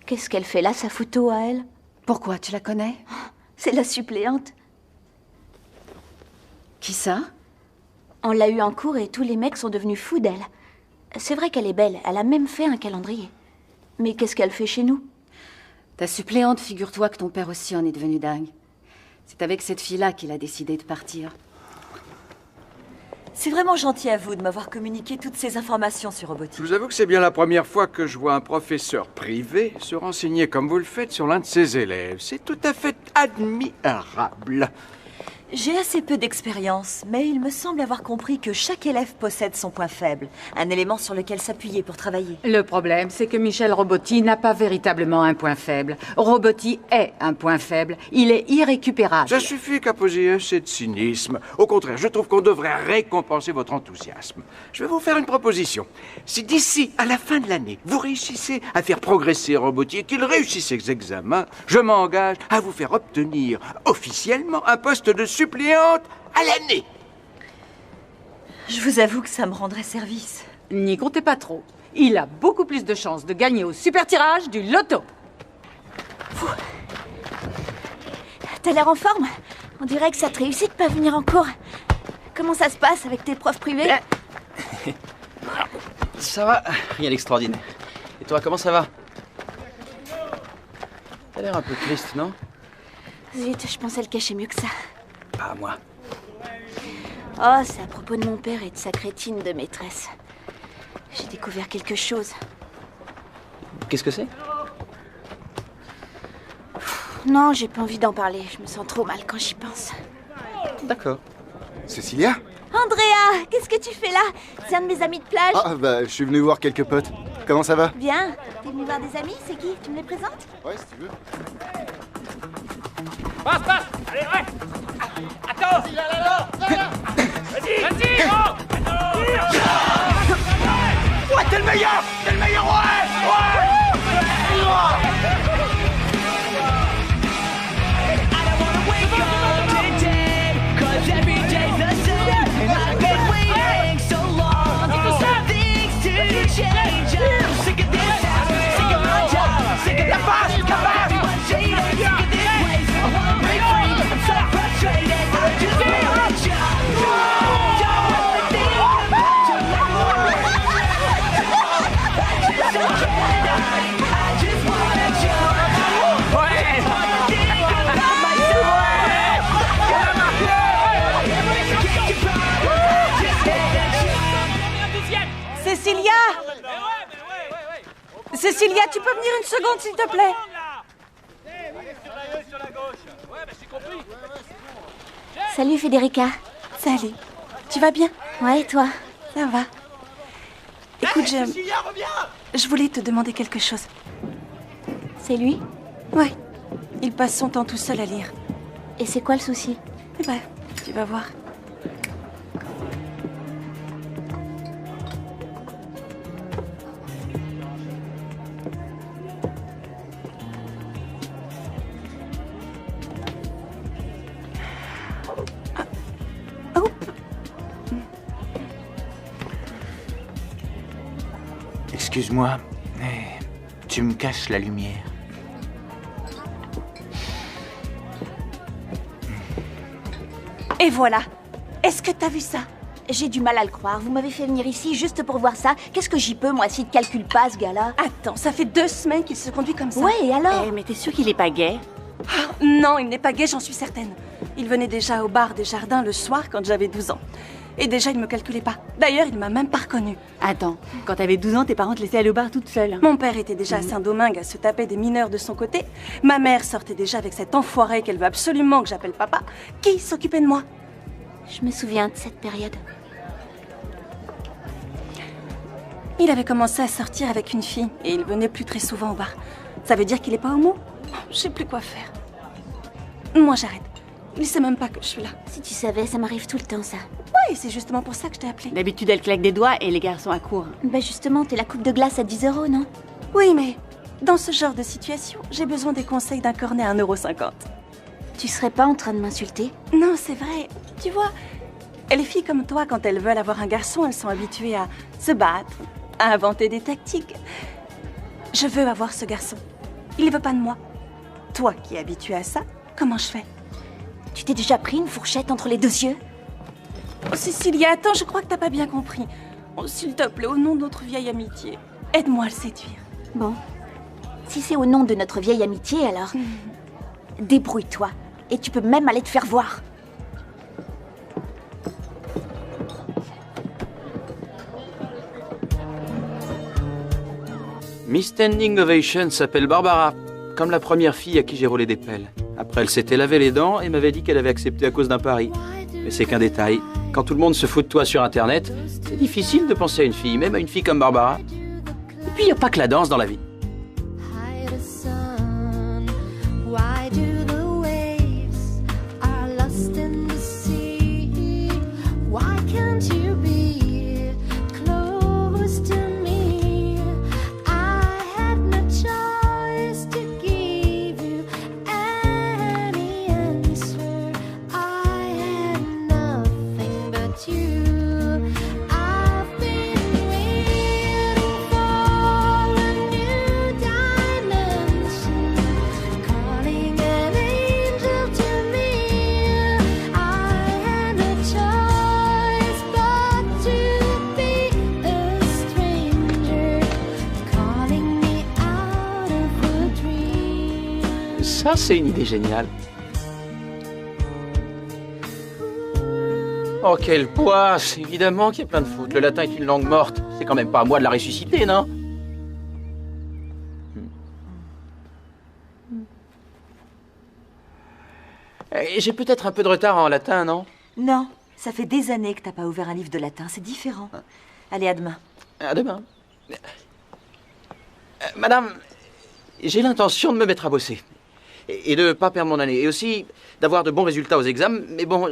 Qu'est-ce qu'elle fait là, sa photo à elle? Pourquoi, tu la connais? C'est la suppléante. Qui ça? On l'a eue en cours et tous les mecs sont devenus fous d'elle. C'est vrai qu'elle est belle, elle a même fait un calendrier. Mais qu'est-ce qu'elle fait chez nous? Ta suppléante, figure-toi que ton père aussi en est devenu dingue. C'est avec cette fille-là qu'il a décidé de partir. C'est vraiment gentil à vous de m'avoir communiqué toutes ces informations sur Robotique. Je vous avoue que c'est bien la première fois que je vois un professeur privé se renseigner comme vous le faites sur l'un de ses élèves. C'est tout à fait admirable. J'ai assez peu d'expérience, mais il me semble avoir compris que chaque élève possède son point faible, un élément sur lequel s'appuyer pour travailler. Le problème, c'est que Michel Robotti n'a pas véritablement un point faible. Robotti est un point faible. Il est irrécupérable. Ça suffit qu'à poser assez de cynisme. Au contraire, je trouve qu'on devrait récompenser votre enthousiasme. Je vais vous faire une proposition. Si d'ici à la fin de l'année, vous réussissez à faire progresser Robotti et qu'il réussisse ses examens, je m'engage à vous faire obtenir officiellement un poste de suppléante à l'année. Je vous avoue que ça me rendrait service. N'y comptez pas trop. Il a beaucoup plus de chances de gagner au super tirage du loto. T'as l'air en forme? On dirait que ça te réussit de pas venir en cours. Comment ça se passe avec tes profs privés? Ça va, rien d'extraordinaire. Et toi, comment ça va? T'as l'air un peu triste, non? Zut, je pensais le cacher mieux que ça. Pas moi. Oh, c'est à propos de mon père et de sa crétine de maîtresse. J'ai découvert quelque chose. Qu'est-ce que c'est? Non, j'ai pas envie d'en parler. Je me sens trop mal quand j'y pense. D'accord. Cécilia? Andrea, qu'est-ce que tu fais là? C'est un de mes amis de plage. Ah, bah, je suis venu voir quelques potes. Comment ça va? Bien. T'es venu voir des amis? C'est qui? Tu me les présentes? Ouais, si tu veux. Passe. Allez, ouais. Attends. Vas-y, là. Vas-y. Ouais, t'es le meilleur, ouais. Change. Cécilia, tu peux venir une seconde, s'il te plaît? Salut Federica. Salut. Tu vas bien? Ouais, et toi? Ça va. Écoute, je voulais te demander quelque chose. C'est lui? Ouais. Il passe son temps tout seul à lire. Et c'est quoi le souci? Eh ben, tu vas voir. Excuse-moi, mais tu me caches la lumière. Et voilà. Est-ce que t'as vu ça? J'ai du mal à le croire. Vous m'avez fait venir ici juste pour voir ça. Qu'est-ce que j'y peux, moi, s'il ne calcule pas, ce gars-là? Attends, ça fait 2 semaines qu'il se conduit comme ça. Ouais, et alors? Mais t'es sûre qu'il est pas gay? Non, il n'est pas gay, j'en suis certaine. Il venait déjà au bar des Jardins le soir quand j'avais 12 ans. Et déjà, il me calculait pas. D'ailleurs, il m'a même pas reconnue. Attends, quand t'avais 12 ans, tes parents te laissaient aller au bar toute seule. Mon père était déjà à Saint-Domingue à se taper des mineurs de son côté. Ma mère sortait déjà avec cet enfoiré qu'elle veut absolument que j'appelle papa. Qui s'occupait de moi? Je me souviens de cette période. Il avait commencé à sortir avec une fille et il venait plus très souvent au bar. Ça veut dire qu'il est pas homo? Je sais plus quoi faire. Moi, j'arrête. Il sait même pas que je suis là. Si tu savais, ça m'arrive tout le temps, ça. Ouais, c'est justement pour ça que je t'ai appelé. D'habitude, elle claque des doigts et les garçons accourent. Bah justement, t'es la coupe de glace à 10 €, non? Oui, mais dans ce genre de situation, j'ai besoin des conseils d'un cornet à 1,50 €. Tu serais pas en train de m'insulter? Non, c'est vrai. Tu vois, les filles comme toi, quand elles veulent avoir un garçon, elles sont habituées à se battre, à inventer des tactiques. Je veux avoir ce garçon. Il veut pas de moi. Toi qui es habituée à ça, comment je fais? Tu t'es déjà pris une fourchette entre les 2 yeux? Oh, Cécilia, attends, je crois que t'as pas bien compris. Oh, s'il te plaît, au nom de notre vieille amitié, aide-moi à le séduire. Bon. Si c'est au nom de notre vieille amitié, alors... Débrouille-toi. Et tu peux même aller te faire voir. Miss Standing Ovation s'appelle Barbara, comme la première fille à qui j'ai roulé des pelles. Après, elle s'était lavé les dents et m'avait dit qu'elle avait accepté à cause d'un pari. Mais c'est qu'un détail. Quand tout le monde se fout de toi sur Internet, c'est difficile de penser à une fille, même à une fille comme Barbara. Et puis, il n'y a pas que la danse dans la vie. Ça, c'est une idée géniale. Oh, quelle poisse! Évidemment qu'il y a plein de fautes. Le latin est une langue morte. C'est quand même pas à moi de la ressusciter, non? J'ai peut-être un peu de retard en latin, non? Non, ça fait des années que t'as pas ouvert un livre de latin. C'est différent. Allez, à demain. À demain. Madame, j'ai l'intention de me mettre à bosser. Et de ne pas perdre mon année. Et aussi d'avoir de bons résultats aux examens. Mais bon,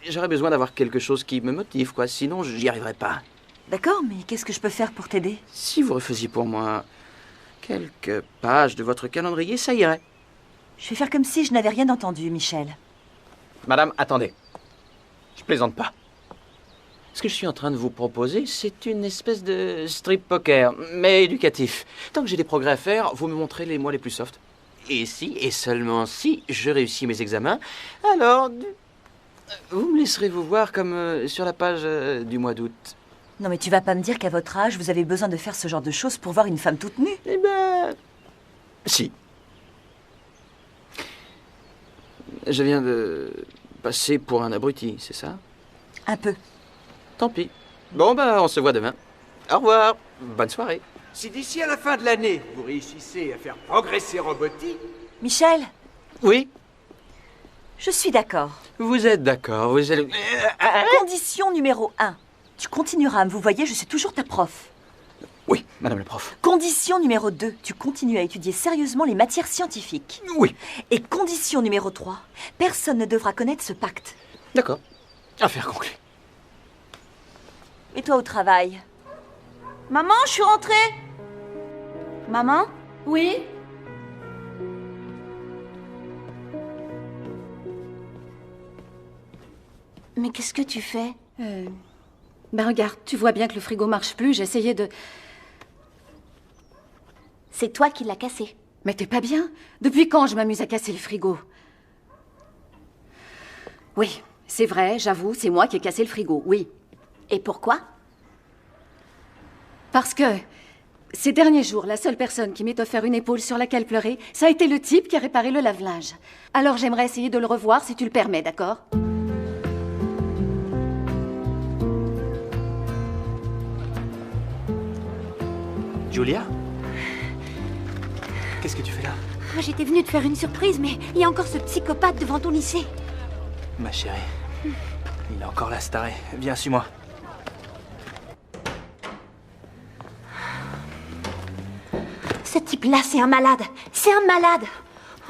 j'aurais besoin d'avoir quelque chose qui me motive, quoi. Sinon, j'y arriverai pas. D'accord, mais qu'est-ce que je peux faire pour t'aider? Si vous refaisiez pour moi quelques pages de votre calendrier, ça irait. Je vais faire comme si je n'avais rien entendu, Michel. Madame, attendez. Je plaisante pas. Ce que je suis en train de vous proposer, c'est une espèce de strip poker, mais éducatif. Tant que j'ai des progrès à faire, vous me montrez les mois les plus soft. Et si, et seulement si, je réussis mes examens, alors vous me laisserez vous voir comme sur la page du mois d'août. Non, mais tu vas pas me dire qu'à votre âge, vous avez besoin de faire ce genre de choses pour voir une femme toute nue? Eh ben... si. Je viens de passer pour un abruti, c'est ça? Un peu. Tant pis. Bon, ben, on se voit demain. Au revoir. Bonne soirée. Si d'ici à la fin de l'année, vous réussissez à faire progresser Roboty... Michel, Oui, je suis d'accord. vous êtes d'accord, vous êtes... Condition numéro 1. Tu continueras à me vous voyez, je suis toujours ta prof. Oui, madame la prof. Condition numéro 2. Tu continues à étudier sérieusement les matières scientifiques. Oui. Et condition numéro 3. Personne ne devra connaître ce pacte. D'accord. Affaire conclue. Et toi au travail? Maman, je suis rentrée. Maman? Oui? Mais qu'est-ce que tu fais? Ben regarde, tu vois bien que le frigo marche plus, j'ai essayé de... C'est toi qui l'as cassé. Mais t'es pas bien? Depuis quand je m'amuse à casser le frigo? Oui, c'est vrai, j'avoue, c'est moi qui ai cassé le frigo, oui. Et pourquoi? Parce que, ces derniers jours, la seule personne qui m'ait offert une épaule sur laquelle pleurer, ça a été le type qui a réparé le lave-linge. Alors j'aimerais essayer de le revoir si tu le permets, d'accord? Julia? Qu'est-ce que tu fais là? Moi, j'étais venue te faire une surprise, mais il y a encore ce psychopathe devant ton lycée. Ma chérie. Il est encore là, ce taré. Viens, suis-moi. Ce type-là, c'est un malade. C'est un malade.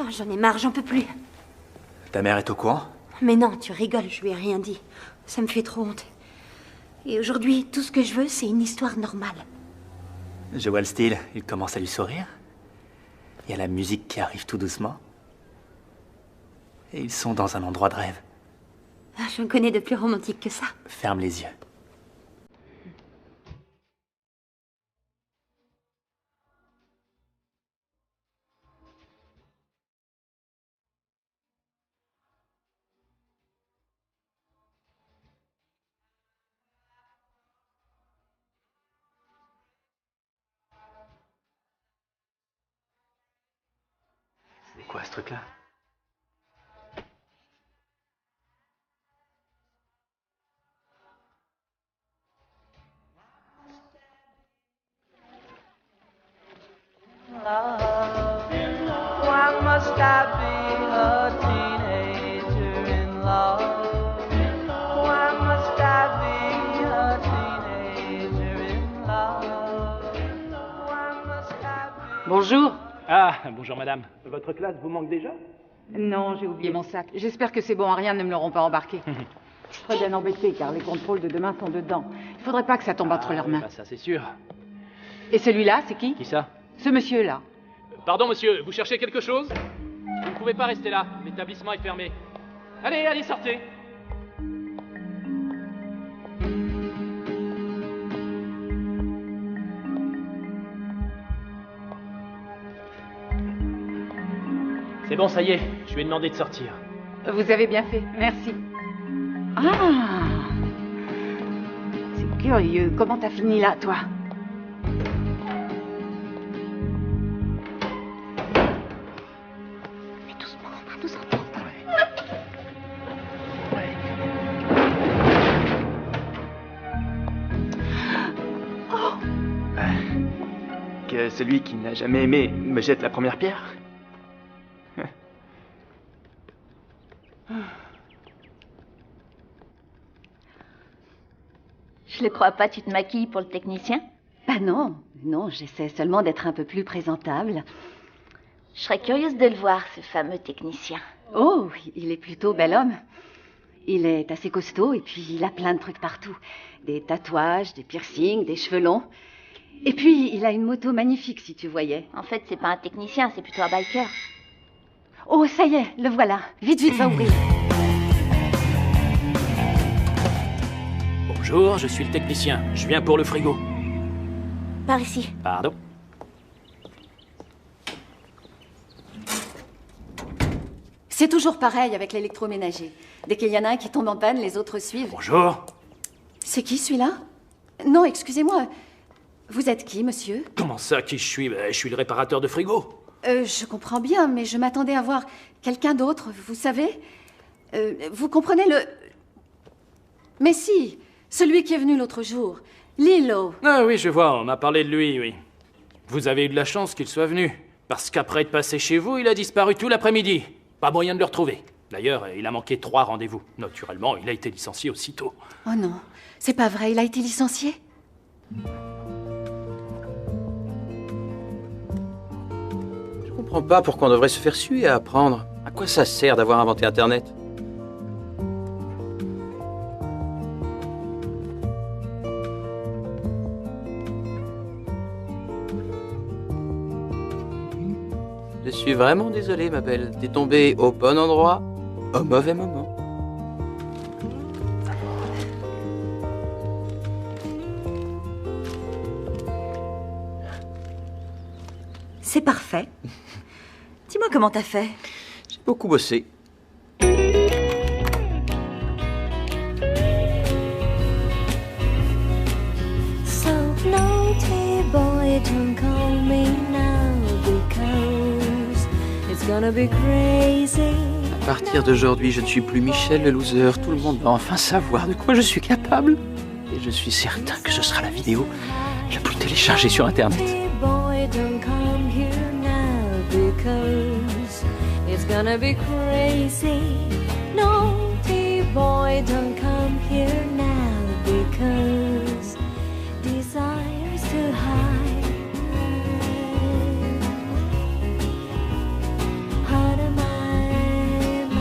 Oh, j'en ai marre, j'en peux plus. Ta mère est au courant? Mais non, tu rigoles, je lui ai rien dit. Ça me fait trop honte. Et aujourd'hui, tout ce que je veux, c'est une histoire normale. Je vois le style. Il commence à lui sourire. Il y a la musique qui arrive tout doucement. Et ils sont dans un endroit de rêve. Ah, je me connais de plus romantique que ça. Ferme les yeux. C'est quoi ce truc-là? Why must I be a teenager in love? Why must I be a teenager in love? Why must I be... Bonjour. Ah, bonjour madame. Votre classe vous manque déjà? Non, j'ai oublié mon sac. J'espère que ces bons à rien ne me l'auront pas embarqué. Je serais bien embêtée car les contrôles de demain sont dedans. Il faudrait pas que ça tombe entre leurs mains. Bah ça c'est sûr. Et celui-là, c'est qui? Qui ça? Ce monsieur-là. Pardon monsieur, vous cherchez quelque chose? Vous ne pouvez pas rester là, l'établissement est fermé. Allez, allez, sortez. C'est bon, ça y est, je lui ai demandé de sortir. Vous avez bien fait, merci. Ah! C'est curieux. Comment t'as fini là, toi? Mais doucement, on va nous entendre. Que celui qui n'a jamais aimé me jette la première pierre? Je le crois pas, tu te maquilles pour le technicien? Bah non, non, j'essaie seulement d'être un peu plus présentable. Je serais curieuse de le voir, ce fameux technicien. Oh, il est plutôt bel homme. Il est assez costaud et puis il a plein de trucs partout. Des tatouages, des piercings, des cheveux longs. Et puis, il a une moto magnifique, si tu voyais. En fait, c'est pas un technicien, c'est plutôt un biker. Oh, ça y est, le voilà. Vite, vite, va ouvrir. Bonjour, je suis le technicien. Je viens pour le frigo. Par ici. Pardon? C'est toujours pareil avec l'électroménager. Dès qu'il y en a un qui tombe en panne, les autres suivent. Bonjour. C'est qui, celui-là? Non, excusez-moi. Vous êtes qui, monsieur? Comment ça, qui je suis? Je suis le réparateur de frigo. Je comprends bien, mais je m'attendais à voir quelqu'un d'autre, vous savez? Vous comprenez le... Mais si, celui qui est venu l'autre jour. Lilo. Ah oui, je vois, on m'a parlé de lui, oui. Vous avez eu de la chance qu'il soit venu. Parce qu'après être passé chez vous, il a disparu tout l'après-midi. Pas moyen de le retrouver. D'ailleurs, il a manqué 3 rendez-vous. Naturellement, il a été licencié aussitôt. Oh non, c'est pas vrai, il a été licencié? Je comprends pas pourquoi on devrait se faire suer à apprendre. À quoi ça sert d'avoir inventé Internet? Je suis vraiment désolé, ma belle. T'es tombée au bon endroit, au mauvais moment. C'est parfait. Dis-moi comment t'as fait. J'ai beaucoup bossé. So naughty boy, don't call me now because it's gonna be crazy. À partir d'aujourd'hui, je ne suis plus Michel le loser. Tout le monde va enfin savoir de quoi je suis capable. Et je suis certain que ce sera la vidéo la plus téléchargée sur Internet. Boy, don't come here now because it's gonna be crazy. Naughty boy, don't come here now because desire's too high. Out of my mind.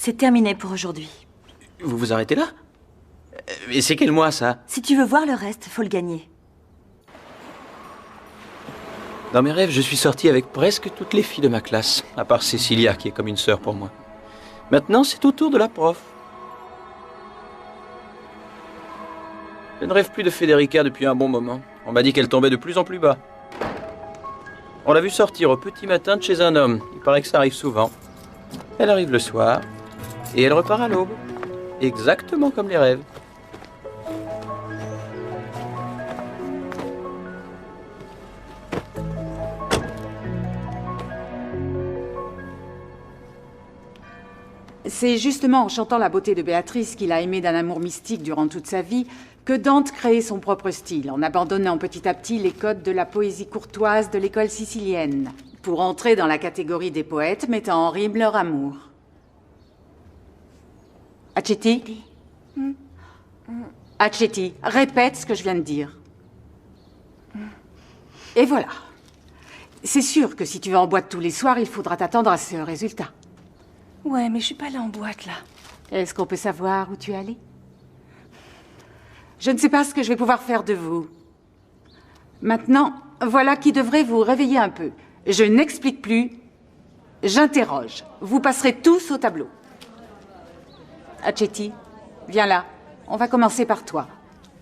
C'est terminé pour aujourd'hui. Vous vous arrêtez là? Mais c'est quel mois, ça? Si tu veux voir le reste, faut le gagner. Dans mes rêves, je suis sorti avec presque toutes les filles de ma classe, à part Cécilia, qui est comme une sœur pour moi. Maintenant, c'est au tour de la prof. Je ne rêve plus de Federica depuis un bon moment. On m'a dit qu'elle tombait de plus en plus bas. On l'a vue sortir au petit matin de chez un homme. Il paraît que ça arrive souvent. Elle arrive le soir, et elle repart à l'aube. Exactement comme les rêves. C'est justement en chantant la beauté de Béatrice qu'il a aimé d'un amour mystique durant toute sa vie que Dante crée son propre style, en abandonnant petit à petit les codes de la poésie courtoise de l'école sicilienne, pour entrer dans la catégorie des poètes mettant en rime leur amour. Accetti? Accetti, répète ce que je viens de dire. Et voilà. C'est sûr que si tu vas en boîte tous les soirs, il faudra t'attendre à ce résultat. Ouais, mais je suis pas allée en boîte, là. Est-ce qu'on peut savoir où tu es allée? Je ne sais pas ce que je vais pouvoir faire de vous. Maintenant, voilà qui devrait vous réveiller un peu. Je n'explique plus, j'interroge. Vous passerez tous au tableau. Accetti, viens là. On va commencer par toi.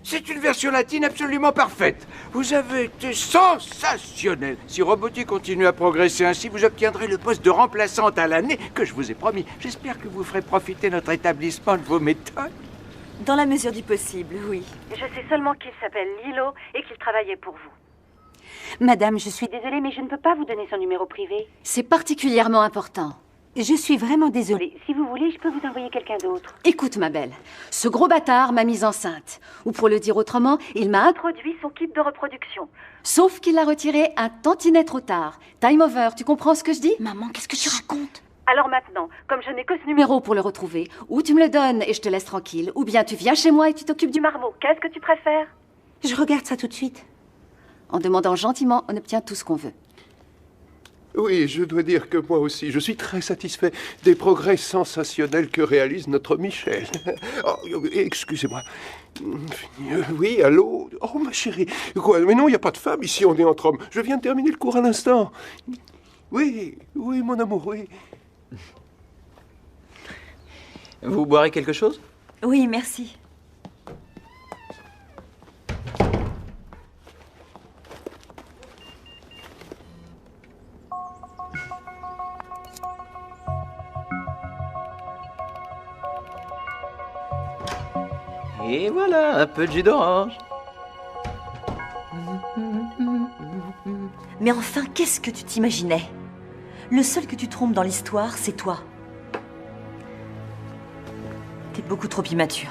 C'est une version latine absolument parfaite. Vous avez été sensationnel. Si Robotti continue à progresser ainsi, vous obtiendrez le poste de remplaçante à l'année que je vous ai promis. J'espère que vous ferez profiter notre établissement de vos méthodes. Dans la mesure du possible, oui. Je sais seulement qu'il s'appelle Lilo et qu'il travaillait pour vous. Madame, je suis Désolée, mais je ne peux pas vous donner son numéro privé. C'est particulièrement important. Je suis vraiment désolée. Si vous voulez, je peux vous envoyer quelqu'un d'autre. Écoute, ma belle, ce gros bâtard m'a mise enceinte. Ou pour le dire autrement, il m'a introduit son kit de reproduction. Sauf qu'il l'a retiré un tantinet trop tard. Time over, tu comprends ce que je dis? Maman, qu'est-ce que tu racontes? Alors maintenant, comme je n'ai que ce numéro pour le retrouver, ou tu me le donnes et je te laisse tranquille, ou bien tu viens chez moi et tu t'occupes du marmot. Qu'est-ce que tu préfères? Je regarde ça tout de suite. En demandant gentiment, on obtient tout ce qu'on veut. Oui, je dois dire que moi aussi, je suis très satisfait des progrès sensationnels que réalise notre Michel. Oh, excusez-moi. Oui, allô? Oh, ma chérie. Quoi? Mais non, il n'y a pas de femme ici, on est entre hommes. Je viens de terminer le cours à l'instant. Oui, oui, mon amour, oui. Vous boirez quelque chose? Oui, merci. Et voilà, un peu de jus d'orange. Mais enfin, qu'est-ce que tu t'imaginais? Le seul que tu trompes dans l'histoire, c'est toi. T'es beaucoup trop immature.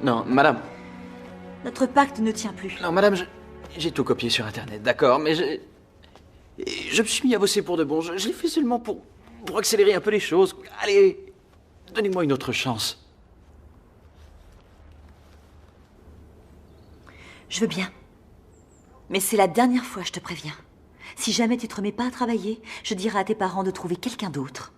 Non, madame. Notre pacte ne tient plus. Non, madame, j'ai tout copié sur Internet, d'accord, mais je me suis mis à bosser pour de bon. Je l'ai fait seulement pour accélérer un peu les choses. Allez, donnez-moi une autre chance. Je veux bien. Mais c'est la dernière fois, je te préviens. Si jamais tu te remets pas à travailler, je dirai à tes parents de trouver quelqu'un d'autre.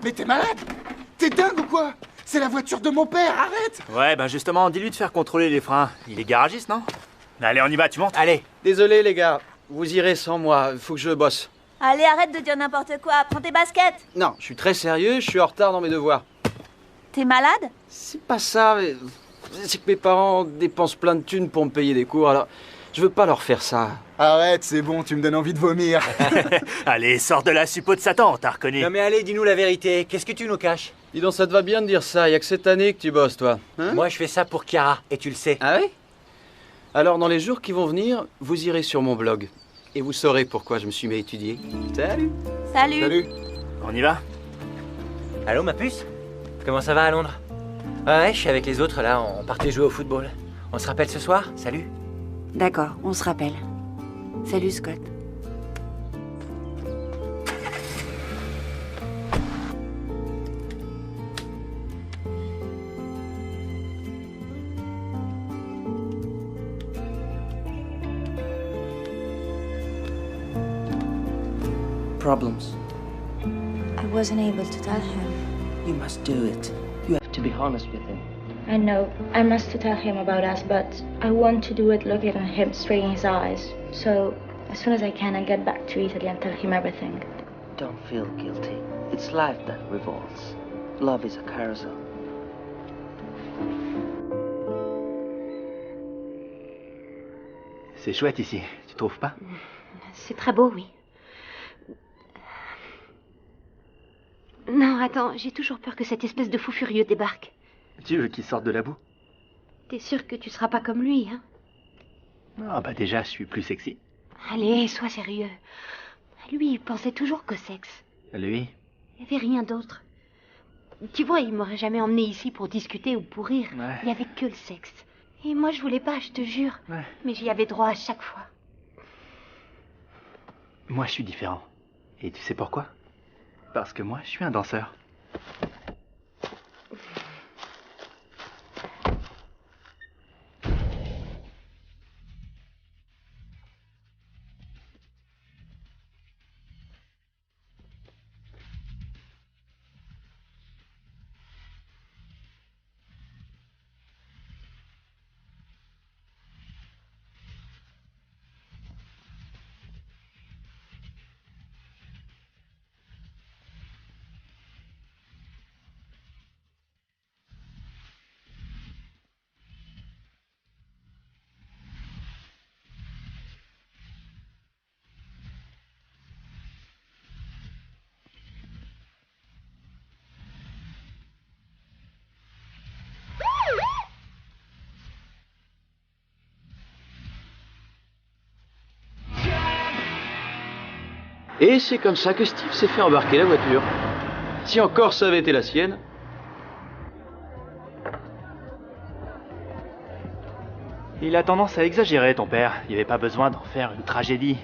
Mais t'es malade? T'es dingue ou quoi? C'est la voiture de mon père, arrête! Ouais, ben justement, dis-lui de faire contrôler les freins. Il est garagiste, non? Allez, on y va, tu montes? Allez. Désolé, les gars. Vous irez sans moi. Faut que je bosse. Allez, arrête de dire n'importe quoi. Prends tes baskets. Non, je suis très sérieux. Je suis en retard dans mes devoirs. T'es malade? C'est pas ça, mais... C'est que mes parents dépensent plein de thunes pour me payer des cours, alors... Je veux pas leur faire ça. Arrête, c'est bon, tu me donnes envie de vomir. Allez, sors de la suppôt de Satan, t'as reconnu. Non mais allez, dis-nous la vérité. Qu'est-ce que tu nous caches? Dis donc, ça te va bien de dire ça. Y a que cette année que tu bosses, toi. Hein? Moi, je fais ça pour Chiara, et tu le sais. Ah oui? Alors, dans les jours qui vont venir, vous irez sur mon blog. Et vous saurez pourquoi je me suis mis à étudier. Salut! Salut! Salut! On y va? Allô, ma puce? Comment ça va à Londres? Ouais, je suis avec les autres, là. On partait jouer au football. On se rappelle ce soir? Salut! D'accord, on se rappelle. Salut, Scott. Problems. I wasn't able to tell him. You must do it. You have to be honest with him. I know I must tell him about us, but I want to do it looking at him straight in his eyes. So, as soon as I can, I'll get back to Italy and tell him everything. Don't feel guilty. It's life that revolts. Love is a carousel. C'est chouette ici, tu trouves pas? C'est très beau, oui. Non, attends, j'ai toujours peur que cette espèce de fou furieux débarque. Tu veux qu'il sorte de la boue? T'es sûr que tu seras pas comme lui, hein? Ah bah déjà, je suis plus sexy. Allez, sois sérieux. Lui, il pensait toujours qu'au sexe. Lui? Il n'y avait rien d'autre. Tu vois, il m'aurait jamais emmené ici pour discuter ou pour rire. Ouais. Il n'y avait que le sexe. Et moi, je voulais pas, je te jure. Ouais. Mais j'y avais droit à chaque fois. Moi, je suis différent. Et tu sais pourquoi? Parce que moi, je suis un danseur. Et c'est comme ça que Steve s'est fait embarquer la voiture. Si encore ça avait été la sienne... Il a tendance à exagérer, ton père. Il n'y avait pas besoin d'en faire une tragédie.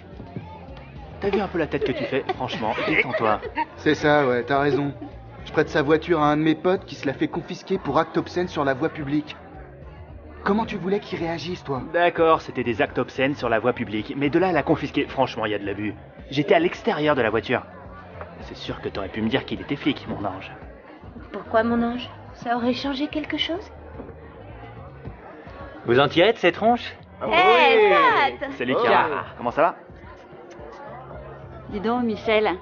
T'as vu un peu la tête que tu fais? Franchement, détends-toi. C'est ça, ouais, t'as raison. Je prête sa voiture à un de mes potes qui se la fait confisquer pour acte obscène sur la voie publique. Comment tu voulais qu'il réagisse, toi? D'accord, c'était des actes obscènes sur la voie publique, mais de là à la confisquer, franchement, il y a de l'abus. J'étais à l'extérieur de la voiture. C'est sûr que t'aurais pu me dire qu'il était flic, mon ange. Pourquoi, mon ange? Ça aurait changé quelque chose? Vous en tirez de ces tronches? Hé, Pat! Salut, Chiara. Comment ça va? Dis donc, Michel,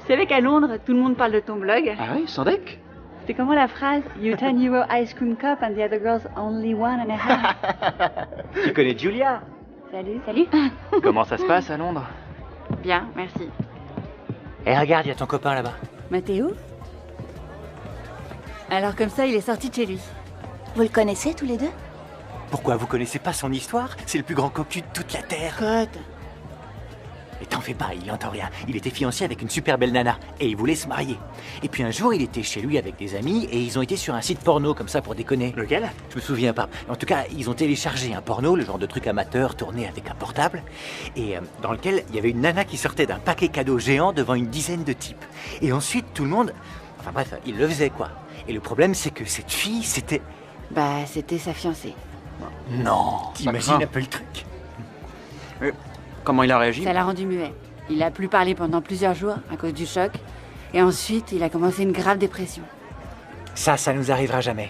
tu savais qu'à Londres, tout le monde parle de ton blog? Ah oui, sans deck? C'était comment la phrase You turn your ice cream cup and the other girl's only one and a half. Tu connais Julia? Salut. Salut. Comment ça se passe à Londres? Bien, merci. Eh, regarde, il y a ton copain là-bas. Mathéo? Alors comme ça, il est sorti de chez lui. Vous le connaissez tous les deux? Pourquoi vous connaissez pas son histoire? C'est le plus grand cocu de toute la Terre. Code. Et t'en fais pas, il entend rien. Il était fiancé avec une super belle nana et il voulait se marier. Et puis un jour, il était chez lui avec des amis et ils ont été sur un site porno comme ça pour déconner. Lequel? Je me souviens pas. En tout cas, ils ont téléchargé un porno, le genre de truc amateur tourné avec un portable, et dans lequel il y avait une nana qui sortait d'un paquet cadeau géant devant une dizaine de types. Et ensuite, tout le monde... Enfin bref, il le faisait quoi. Et le problème, c'est que cette fille, c'était... Bah, c'était sa fiancée. Non, t'imagines un peu le truc. Comment il a réagi? Ça l'a rendu muet. Il a plus parlé pendant plusieurs jours à cause du choc. Et ensuite, il a commencé une grave dépression. Ça nous arrivera jamais.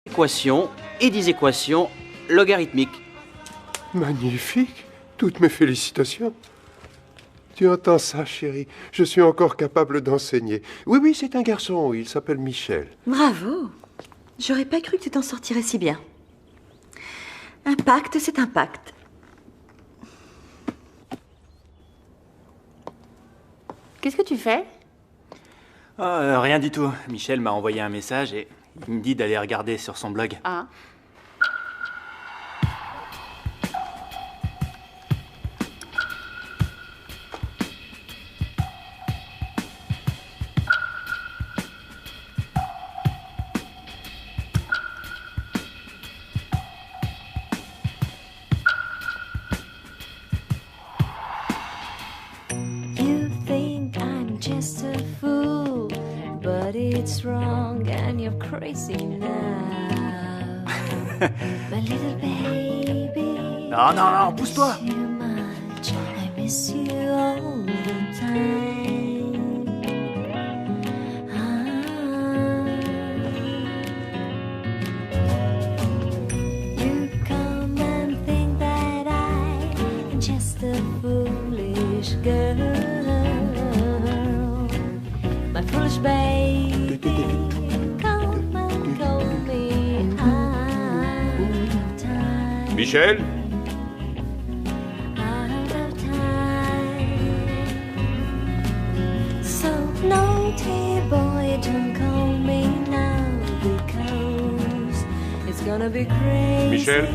Équation et des équations logarithmiques. Magnifique. Toutes mes félicitations. Tu entends ça, chérie? Je suis encore capable d'enseigner. Oui, oui, c'est un garçon. Il s'appelle Michel. Bravo. J'aurais pas cru que tu t'en sortirais si bien. Un pacte, c'est un pacte. Qu'est-ce que tu fais? Rien du tout. Michel m'a envoyé un message et il me dit d'aller regarder sur son blog. Ah. You think I'm just a fool, but it's wrong and you're crazy now. My little baby. Non, non, non, pousse-toi! Too much. I miss you all the time. You come and think that I'm just a foolish girl. My foolish baby, come and call me out of time. Michel? Out of time. So naughty boy, don't call me now because it's gonna be crazy. Michel?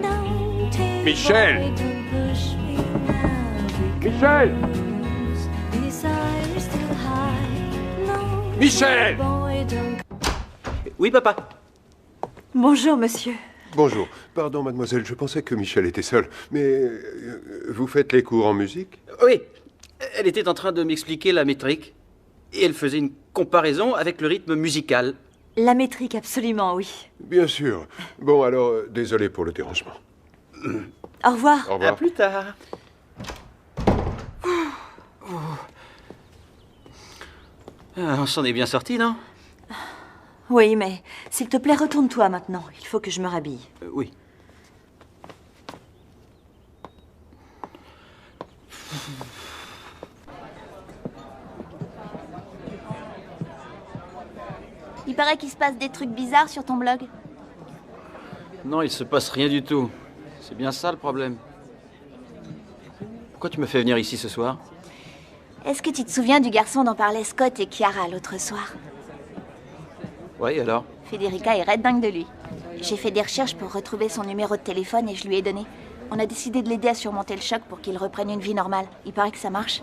Naughty Michel? boy, don't push me now Michel? because desire is too high. Naughty Michel! boy, don't... Oui, papa. Bonjour, monsieur. Bonjour. Pardon, mademoiselle, je pensais que Michel était seul. Mais vous faites les cours en musique? Oui. Elle était en train de m'expliquer la métrique. Et elle faisait une comparaison avec le rythme musical. La métrique, absolument, oui. Bien sûr. Bon, alors, désolé pour le dérangement. Au revoir. Au revoir. À plus tard. On s'en est bien sorti, non? Oui, mais s'il te plaît, retourne-toi maintenant. Il faut que je me rhabille. Oui. Il paraît qu'il se passe des trucs bizarres sur ton blog. Non, il se passe rien du tout. C'est bien ça le problème. Pourquoi tu me fais venir ici ce soir? Est-ce que tu te souviens du garçon dont parlaient Scott et Chiara l'autre soir? Oui, alors? Federica est red dingue de lui. J'ai fait des recherches pour retrouver son numéro de téléphone et je lui ai donné. On a décidé de l'aider à surmonter le choc pour qu'il reprenne une vie normale. Il paraît que ça marche.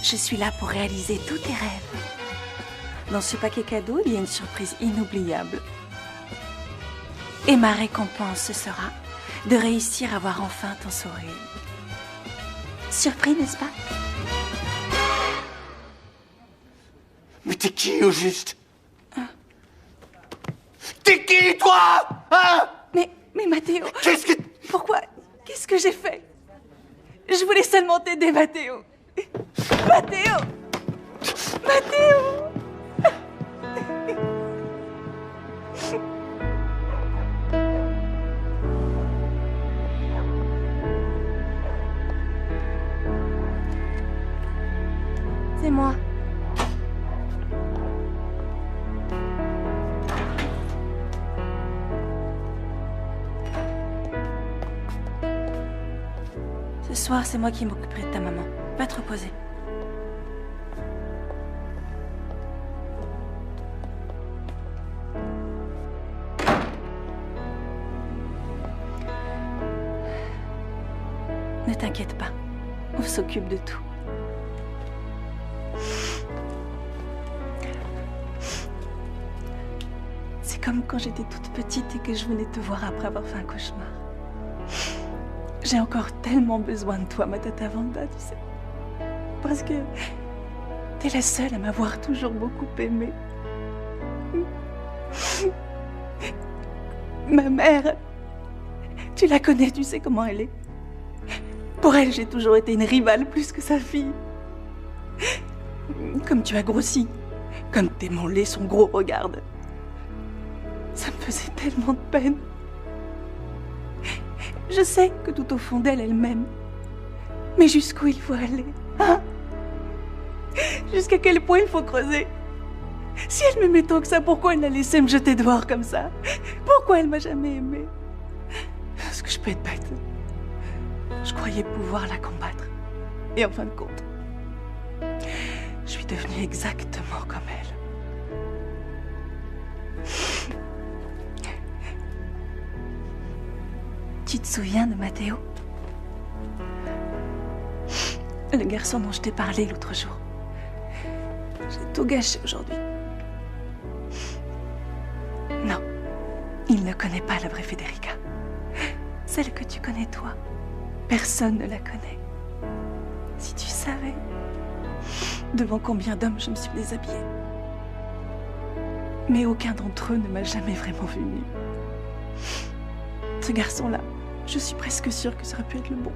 Je suis là pour réaliser tous tes rêves. Dans ce paquet cadeau, il y a une surprise inoubliable. Et ma récompense, ce sera de réussir à voir enfin ton sourire. Surpris, n'est-ce pas? Mais t'es qui, au juste? T'es qui, toi? Hein? Mais Mathéo... Qu'est-ce que... Pourquoi? Qu'est-ce que j'ai fait? Je voulais seulement t'aider, Mathéo. Mathéo! Mathéo! C'est moi. Ce soir, c'est moi qui m'occuperai de ta maman. Va te reposer. Ne t'inquiète pas, on s'occupe de tout. C'est comme quand j'étais toute petite et que je venais te voir après avoir fait un cauchemar. J'ai encore tellement besoin de toi, ma tata Vanda, tu sais. Parce que t'es la seule à m'avoir toujours beaucoup aimée. Ma mère, tu la connais, tu sais comment elle est. Pour elle, j'ai toujours été une rivale plus que sa fille. Comme tu as grossi, comme tes mollets sont gros, regarde. Ça me faisait tellement de peine. Je sais que tout au fond d'elle, elle m'aime. Mais jusqu'où il faut aller, hein? Jusqu'à quel point il faut creuser? Si elle m'aimait tant que ça, pourquoi elle l'a laissé me jeter dehors comme ça? Pourquoi elle m'a jamais aimée? Est-ce que je peux être bête? Je croyais pouvoir la combattre. Et en fin de compte, je suis devenue exactement comme elle. Tu te souviens de Mathéo? Le garçon dont je t'ai parlé l'autre jour. J'ai tout gâché aujourd'hui. Non, il ne connaît pas la vraie Federica. Celle que tu connais toi. Personne ne la connaît. Si tu savais devant combien d'hommes je me suis déshabillée. Mais aucun d'entre eux ne m'a jamais vraiment vue nue. Ce garçon-là, je suis presque sûre que ça aurait pu être le bon.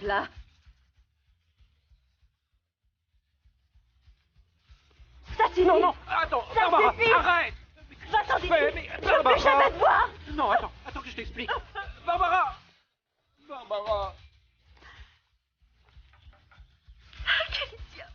là. Ça suffit. Non, attends, ça Barbara, suffit. arrête. Va-t'en d'ici. Mais, Je veux plus jamais te voir. Non, attends que je t'explique. Barbara. Christian.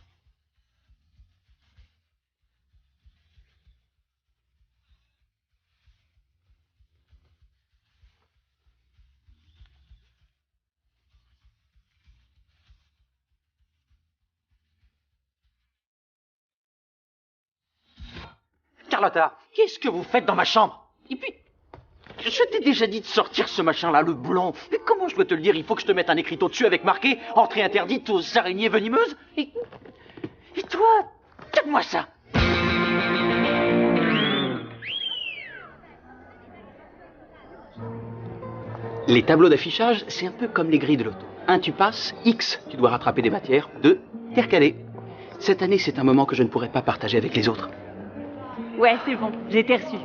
Carlotta, qu'est-ce que vous faites dans ma chambre? Et puis, je t'ai déjà dit de sortir ce machin-là, le blond. Mais comment je dois te le dire? Il faut que je te mette un écriteau dessus avec marqué « Entrée interdite aux araignées venimeuses ». Et toi, donne-moi ça. Les tableaux d'affichage, c'est un peu comme les grilles de l'auto. 1, tu passes. X, tu dois rattraper des matières. 2, t'es recalé. Cette année, c'est un moment que je ne pourrai pas partager avec les autres. Ouais, c'est bon, j'ai été reçue.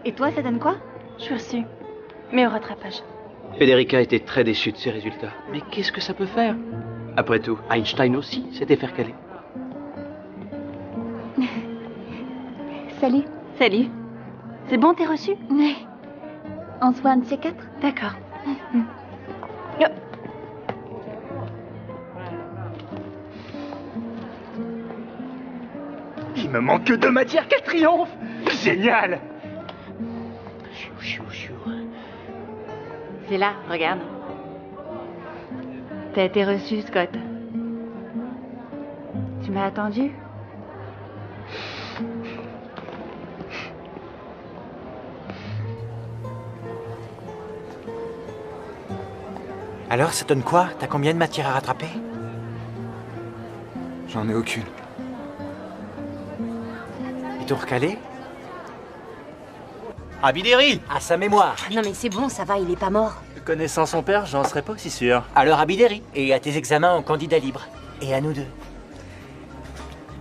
Et toi, ça donne quoi? Je suis reçue. Mais au rattrapage. Federica était très déçue de ses résultats. Mais qu'est-ce que ça peut faire? Après tout, Einstein aussi s'était fait recaler. Salut. Salut. C'est bon, t'es reçue? Ouais. On se voit un de ces quatre? D'accord. Il me manque que 2 matières, quel triomphe! Génial! C'est là, regarde. T'as été reçu, Scott. Tu m'as attendu? Alors, ça donne quoi? T'as combien de matières à rattraper? J'en ai aucune. Ils t'ont recalé? Abideri, à sa mémoire. Non mais c'est bon, ça va, il est pas mort. Connaissant son père, j'en serais pas aussi sûr. Alors Abideri, et à tes examens en candidat libre. Et à nous deux.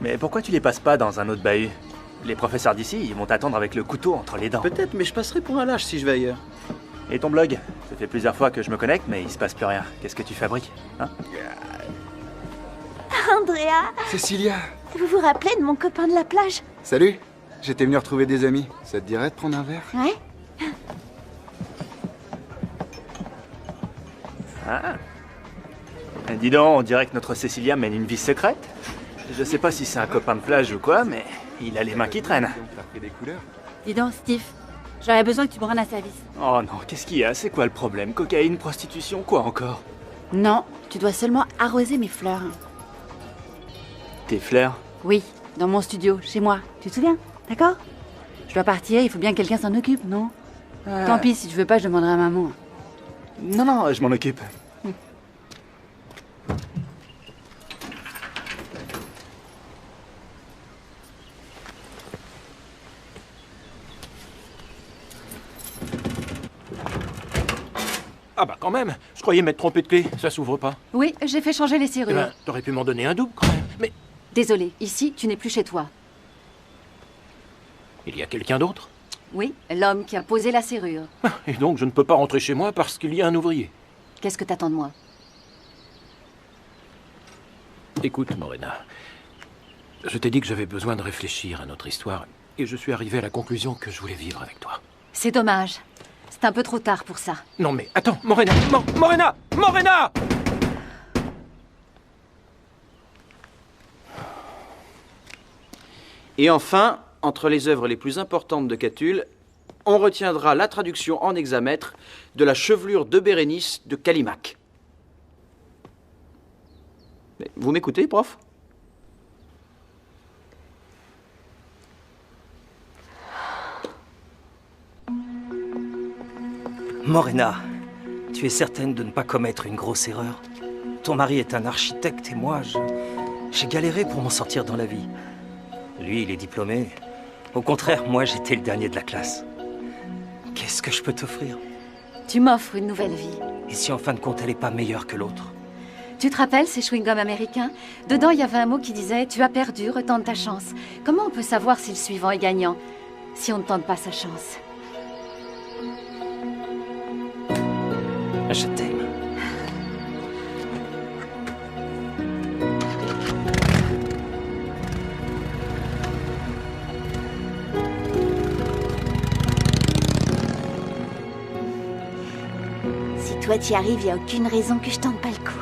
Mais pourquoi tu les passes pas dans un autre bahut? Les professeurs d'ici, ils vont t'attendre avec le couteau entre les dents. Peut-être, mais je passerai pour un lâche si je vais ailleurs. Et ton blog? Ça fait plusieurs fois que je me connecte, mais il se passe plus rien. Qu'est-ce que tu fabriques, hein? Andrea. Cécilia. Vous vous rappelez de mon copain de la plage? Salut. J'étais venu retrouver des amis. Ça te dirait de prendre un verre? Ouais. Ah. Dis donc, on dirait que notre Cécilia mène une vie secrète. Je sais pas si c'est un copain de plage ou quoi, mais il a les mains qui traînent. Dis donc, Steve, j'aurais besoin que tu me rendes un service. Oh non, qu'est-ce qu'il y a? C'est quoi le problème? Cocaïne, prostitution, quoi encore? Non, tu dois seulement arroser mes fleurs. Tes fleurs? Oui, dans mon studio, chez moi. Tu te souviens? D'accord? Je dois partir, il faut bien que quelqu'un s'en occupe, non? Tant pis, si tu veux pas, je demanderai à maman. Non, je m'en occupe. Ah bah quand même, je croyais m'être trompé de clé, ça s'ouvre pas. Oui, j'ai fait changer les Eh serrures. ben, t'aurais pu m'en donner un double quand même. Mais Désolée, ici, tu n'es plus chez toi. il y a quelqu'un d'autre? Oui, l'homme qui a posé la serrure. Et donc je ne peux pas rentrer chez moi parce qu'il y a un ouvrier. Qu'est-ce que t'attends de moi? Écoute, Morena, je t'ai dit que j'avais besoin de réfléchir à notre histoire et je suis arrivé à la conclusion que je voulais vivre avec toi. C'est dommage. C'est un peu trop tard pour ça. Non mais attends, Morena, Morena! Et enfin, entre les œuvres les plus importantes de Catulle, on retiendra la traduction en hexamètre de la chevelure de Bérénice de Callimaque. Mais vous m'écoutez, prof? Morena, tu es certaine de ne pas commettre une grosse erreur? Ton mari est un architecte et moi, j'ai galéré pour m'en sortir dans la vie. Lui, il est diplômé. Au contraire, moi, j'étais le dernier de la classe. Qu'est-ce que je peux t'offrir? Tu m'offres une nouvelle vie. Et si en fin de compte, elle n'est pas meilleure que l'autre? Tu te rappelles ces chewing-gums américains? Dedans, il y avait un mot qui disait « Tu as perdu, retente ta chance ». Comment on peut savoir si le suivant est gagnant si on ne tente pas sa chance? Je t'aime. toi tu y arrives, il n'y a aucune raison que je tente pas le coup.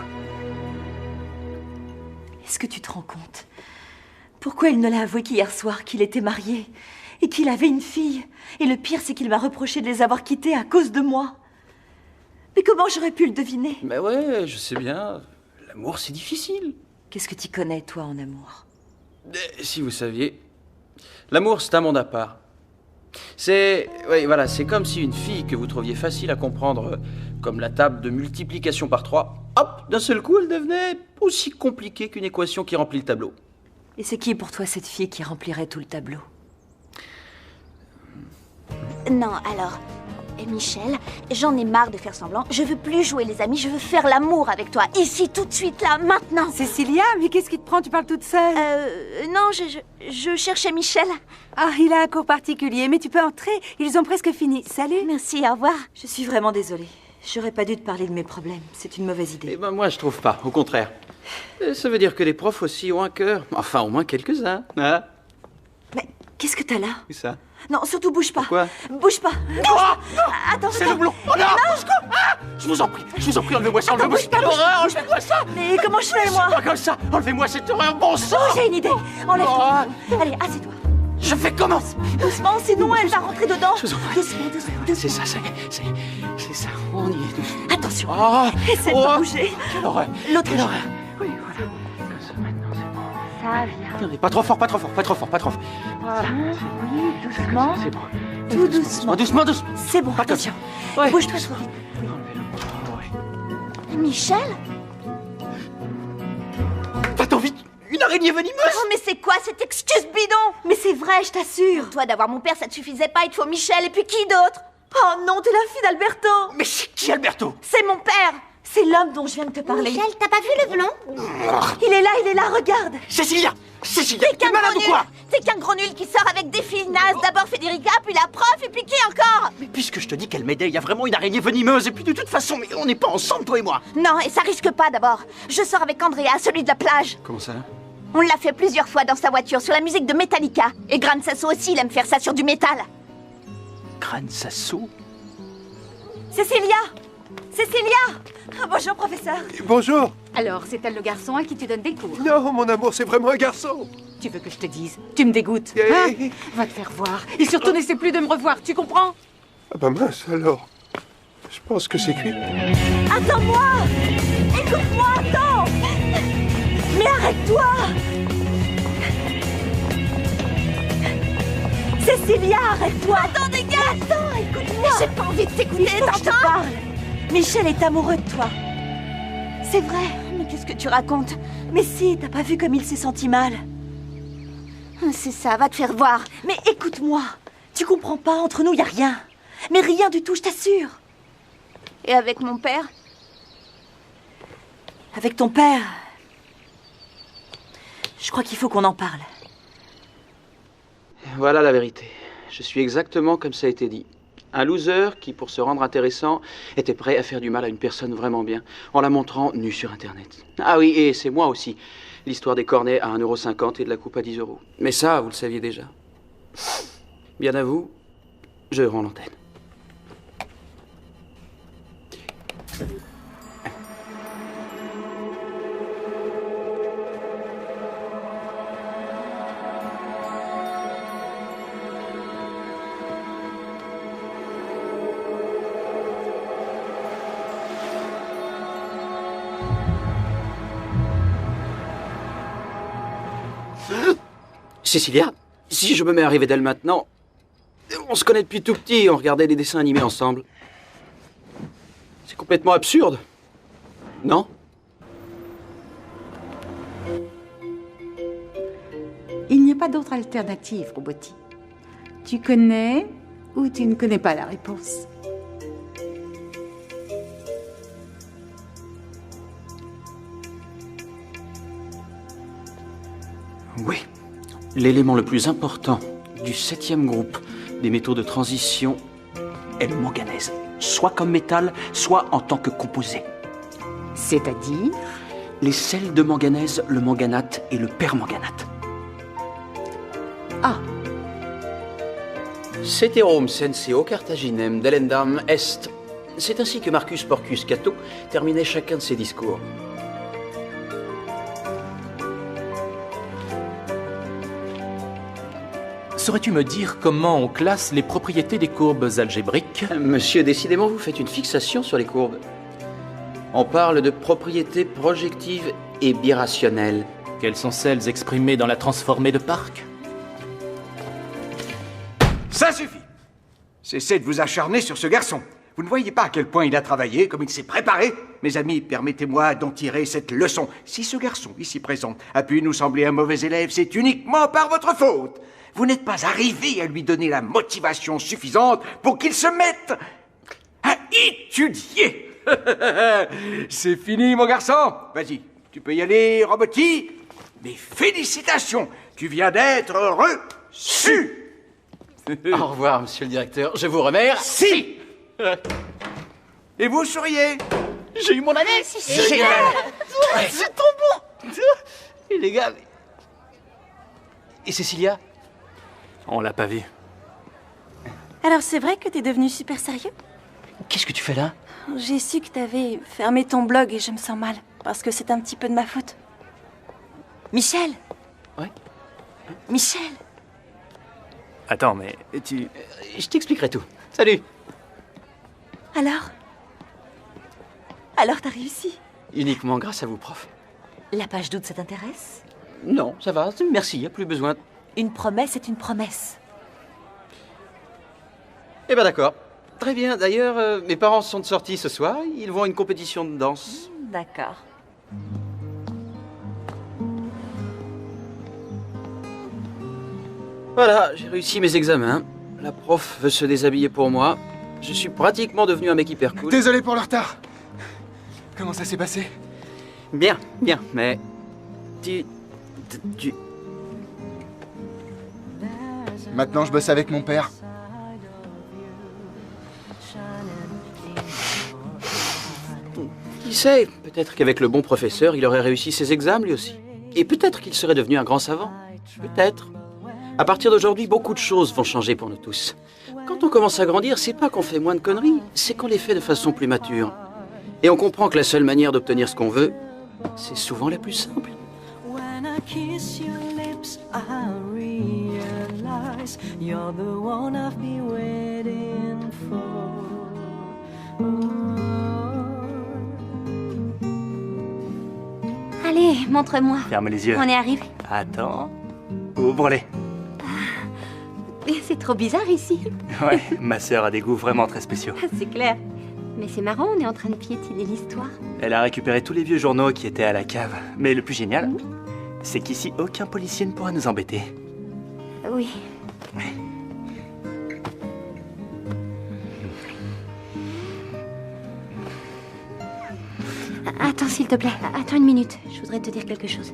Est-ce que tu te rends compte? Pourquoi il ne l'a avoué qu'hier soir qu'il était marié et qu'il avait une fille? Et le pire, c'est qu'il m'a reproché de les avoir quittés à cause de moi. Mais comment j'aurais pu le deviner? Ben ouais, je sais bien. L'amour, c'est difficile. Qu'est-ce que tu connais, toi, en amour? Si vous saviez, l'amour, c'est un monde à part. C'est... Oui, voilà, c'est comme si une fille que vous trouviez facile à comprendre, comme la table de multiplication par 3, hop, d'un seul coup, elle devenait aussi compliquée qu'une équation qui remplit le tableau. Et c'est qui pour toi cette fille qui remplirait tout le tableau? Non, alors... Michel, j'en ai marre de faire semblant. Je veux plus jouer les amis, je veux faire l'amour avec toi. Ici, tout de suite, là, maintenant. Cécilia, mais qu'est-ce qui te prend? Tu parles toute seule? Non, je cherchais Michel. Ah, il a un cours particulier, mais tu peux entrer. Ils ont presque fini. Salut. Merci, au revoir. Je suis vraiment désolée. J'aurais pas dû te parler de mes problèmes. C'est une mauvaise idée. Eh ben moi, je trouve pas. Au contraire. Ça veut dire que les profs aussi ont un cœur. Enfin, au moins quelques-uns. Hein? Mais qu'est-ce que t'as là? C'est ça. Non, surtout bouge pas. Quoi? Bouge pas. Attends, c'est le blond. Oh non, je vous en prie, enlevez-moi ça, enlevez-moi ça. Quelle horreur, enlevez-moi ça. Mais comment je fais, moi? C'est pas comme ça, enlevez-moi cette horreur, bon sang. Oh, j'ai une idée. Enlève-toi. Allez, assieds-toi. Je fais comment? Doucement, sinon elle va rentrer dedans. Je vous en prie. Doucement. C'est ça, c'est ça, on y est doucement. Attention. Oh, essaie de pas bouger. Quelle horreur. L'autre Quelle horreur. Oui, voilà. Comme ça, maintenant, c'est bon. Ça vient. Attendez, pas trop fort. Voilà. Oui, doucement. C'est bon. Tout doucement. Doucement. C'est bon, attention. Ouais. Bouge-toi trop vite. Michel? Va-t'en vite. Une araignée venimeuse. Oh, mais c'est quoi cette excuse bidon? Mais c'est vrai, je t'assure. Pour toi, d'avoir mon père, ça te suffisait pas. Il te faut Michel, et puis qui d'autre? Oh non, t'es la fille d'Alberto. Mais c'est qui, Alberto? C'est mon père. C'est l'homme dont je viens de te parler. Michel, t'as pas vu le blond? Il est là, regarde. Cécilia, t'es malade ou quoi? T'es qu'un gros nul qui sort avec des filles nazes. D'abord Federica, puis la prof, et puis qui encore? Mais puisque je te dis qu'elle m'aidait, il y a vraiment une araignée venimeuse. Et puis de toute façon, mais on n'est pas ensemble, toi et moi. Non, et ça risque pas d'abord. Je sors avec Andrea, celui de la plage. Comment ça? On l'a fait plusieurs fois dans sa voiture, sur la musique de Metallica. Et Gran Sasso aussi, il aime faire ça sur du métal. Gran Sasso? Cécilia! Bonjour, professeur. Bonjour. Alors, c'est elle le garçon à qui tu donnes des cours? Non, mon amour, c'est vraiment un garçon. Tu veux que je te dise? Tu me dégoûtes. Eh. Hein? Va te faire voir. Et surtout, n'essaie plus de me revoir, tu comprends? Ah bah mince, alors. Je pense que c'est cuit. Attends-moi! Écoute-moi, attends! Mais arrête-toi! Cécilia, arrête-toi! Attends, dégage! Attends, écoute-moi! J'ai pas envie de t'écouter, je te parle! Michel est amoureux de toi. C'est vrai. Mais qu'est-ce que tu racontes? Mais si, t'as pas vu comme il s'est senti mal? C'est ça, va te faire voir. Mais écoute-moi, tu comprends pas, entre nous, y a rien. Mais rien du tout, je t'assure. Et avec mon père? Avec ton père, je crois qu'il faut qu'on en parle. Voilà la vérité. Je suis exactement comme ça a été dit. Un loser qui, pour se rendre intéressant, était prêt à faire du mal à une personne vraiment bien, en la montrant nue sur Internet. Ah oui, et c'est moi aussi. L'histoire des cornets à 1,50 € et de la coupe à 10 €. Mais ça, vous le saviez déjà. Bien à vous, je rends l'antenne. Cécilia, si je me mets à rêver d'elle maintenant, on se connaît depuis tout petit, on regardait des dessins animés ensemble. C'est complètement absurde, non? Il n'y a pas d'autre alternative, Roboti. Tu connais ou tu ne connais pas la réponse? Oui. L'élément le plus important du 7e groupe des métaux de transition est le manganèse. Soit comme métal, soit en tant que composé. C'est-à-dire? Les sels de manganèse, le manganate et le permanganate. Ah. Ceterum censeo Carthaginem delendam est C'est ainsi que Marcus Porcius Cato terminait chacun de ses discours. Saurais-tu me dire comment on classe les propriétés des courbes algébriques? Monsieur, décidément, vous faites une fixation sur les courbes. On parle de propriétés projectives et birationnelles. Quelles sont celles exprimées dans la transformée de Park? Ça suffit! Cessez de vous acharner sur ce garçon. Vous ne voyez pas à quel point il a travaillé, comme il s'est préparé? Mes amis, permettez-moi d'en tirer cette leçon. Si ce garçon, ici présent, a pu nous sembler un mauvais élève, c'est uniquement par votre faute. Vous n'êtes pas arrivé à lui donner la motivation suffisante pour qu'il se mette à étudier. C'est fini, mon garçon. Vas-y, tu peux y aller, Roboty. Mes félicitations, tu viens d'être reçu. Au revoir, monsieur le directeur. Je vous remercie. Et vous souriez? J'ai eu mon année. C'est génial. C'est trop bon. Et les gars... Et Cécilia? On l'a pas vue. Alors c'est vrai que t'es devenu super sérieux? Qu'est-ce que tu fais là? J'ai su que t'avais fermé ton blog et je me sens mal, parce que c'est un petit peu de ma faute. Michel? Ouais? Michel? Attends, mais tu... Je t'expliquerai tout. Salut. Alors? Alors t'as réussi? Uniquement grâce à vous, prof. La page d'août, ça t'intéresse? Non, ça va. Merci, y a plus besoin. Une promesse est une promesse. Eh ben d'accord. Très bien. D'ailleurs, mes parents sont de sortie ce soir. Ils vont à une compétition de danse. D'accord. Voilà, j'ai réussi mes examens. La prof veut se déshabiller pour moi. Je suis pratiquement devenu un mec hyper cool. Désolé pour le retard. Comment ça s'est passé? Bien, mais... Tu... Maintenant, je bosse avec mon père. Qui sait? Peut-être qu'avec le bon professeur, il aurait réussi ses examens lui aussi. Et peut-être qu'il serait devenu un grand savant. Peut-être. À partir d'aujourd'hui, beaucoup de choses vont changer pour nous tous. Quand on commence à grandir, c'est pas qu'on fait moins de conneries, c'est qu'on les fait de façon plus mature. Et on comprend que la seule manière d'obtenir ce qu'on veut, c'est souvent la plus simple. When I kiss your lips, I realize you're the one I've been waiting for. Allez, montre-moi. Ferme les yeux. On est arrivé. Attends. Ouvre-les. C'est trop bizarre ici. Ouais, ma sœur a des goûts vraiment très spéciaux. C'est clair. Mais c'est marrant, on est en train de piétiner l'histoire. Elle a récupéré tous les vieux journaux qui étaient à la cave. Mais le plus génial, c'est qu'ici, aucun policier ne pourra nous embêter. Oui. Attends, s'il te plaît. Attends une minute. Je voudrais te dire quelque chose.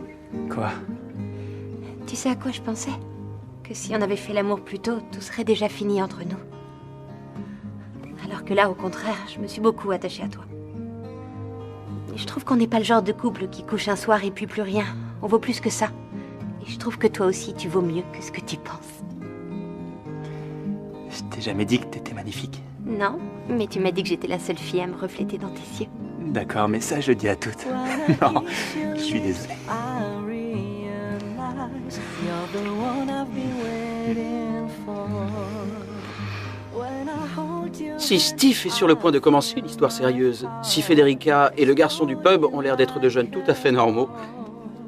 Quoi? Tu sais à quoi je pensais? Que si on avait fait l'amour plus tôt, tout serait déjà fini entre nous. Alors que là, au contraire, je me suis beaucoup attachée à toi. Et je trouve qu'on n'est pas le genre de couple qui couche un soir et puis plus rien. On vaut plus que ça. Et je trouve que toi aussi, tu vaux mieux que ce que tu penses. Je t'ai jamais dit que t'étais magnifique. Non, mais tu m'as dit que j'étais la seule fille à me refléter dans tes yeux. D'accord, mais ça, je le dis à toutes. Non, je suis désolé. You're the one I've been waiting for. When I hold you. Si Steve est sur le point de commencer une histoire sérieuse, si Federica et le garçon du pub ont l'air d'être de jeunes tout à fait normaux,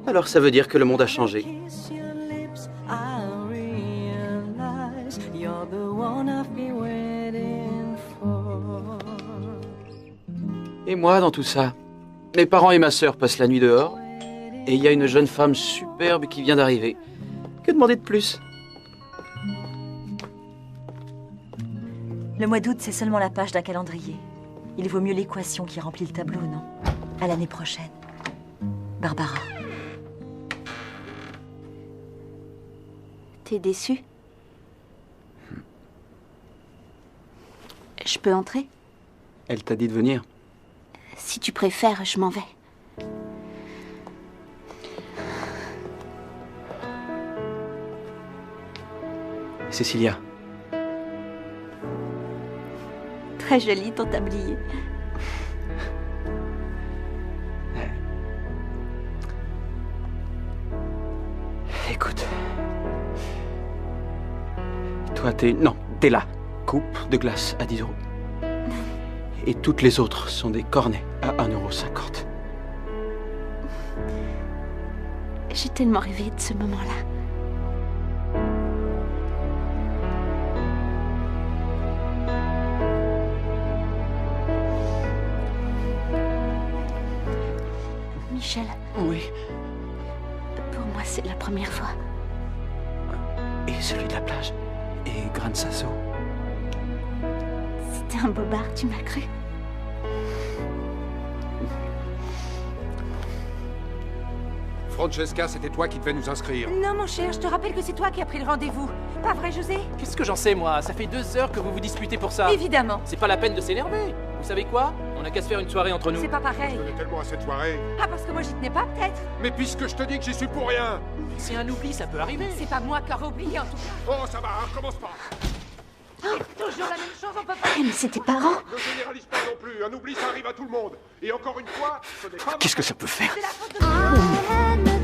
alors ça veut dire que le monde a changé. Kiss your lips, I realize you're the one I've been waiting for. Et moi, dans tout ça, mes parents et ma sœur passent la nuit dehors, et il y a une jeune femme superbe qui vient d'arriver. Que demander de plus? Le mois d'août, c'est seulement la page d'un calendrier. Il vaut mieux l'équation qui remplit le tableau, non? À l'année prochaine. Barbara. T'es déçue? Je peux entrer? Elle t'a dit de venir. Si tu préfères, je m'en vais. Cécilia. Tout très joli ton tablier. Écoute. Toi, t'es là. Coupe de glace à 10 €. Et toutes les autres sont des cornets à 1,50 €. J'ai tellement rêvé de ce moment-là. Michel. Oui. Pour moi, c'est la première fois. Et celui de la plage. Et Gran Sasso. C'était un bobard, tu m'as cru? Francesca, c'était toi qui devais nous inscrire. Non, mon cher, je te rappelle que c'est toi qui as pris le rendez-vous. Pas vrai, José? Qu'est-ce que j'en sais, moi? Ça fait 2 heures que vous vous disputez pour ça. Évidemment. C'est pas la peine de s'énerver. Vous savez quoi? On a qu'à se faire une soirée entre nous. C'est pas pareil. Je tenais tellement à cette soirée. Ah, parce que moi j'y tenais pas, peut-être? Mais puisque je te dis que j'y suis pour rien. C'est un oubli, ça peut arriver. C'est pas moi qui l'aurais oublié, en tout cas. Oh, ça va, recommence pas. Toujours la même chose, on peut pas... Mais c'est tes parents. Ne généralise pas non plus. Un oubli, ça arrive à tout le monde. Et encore une fois, ce n'est pas... Qu'est-ce que ça peut faire? C'est la faute de...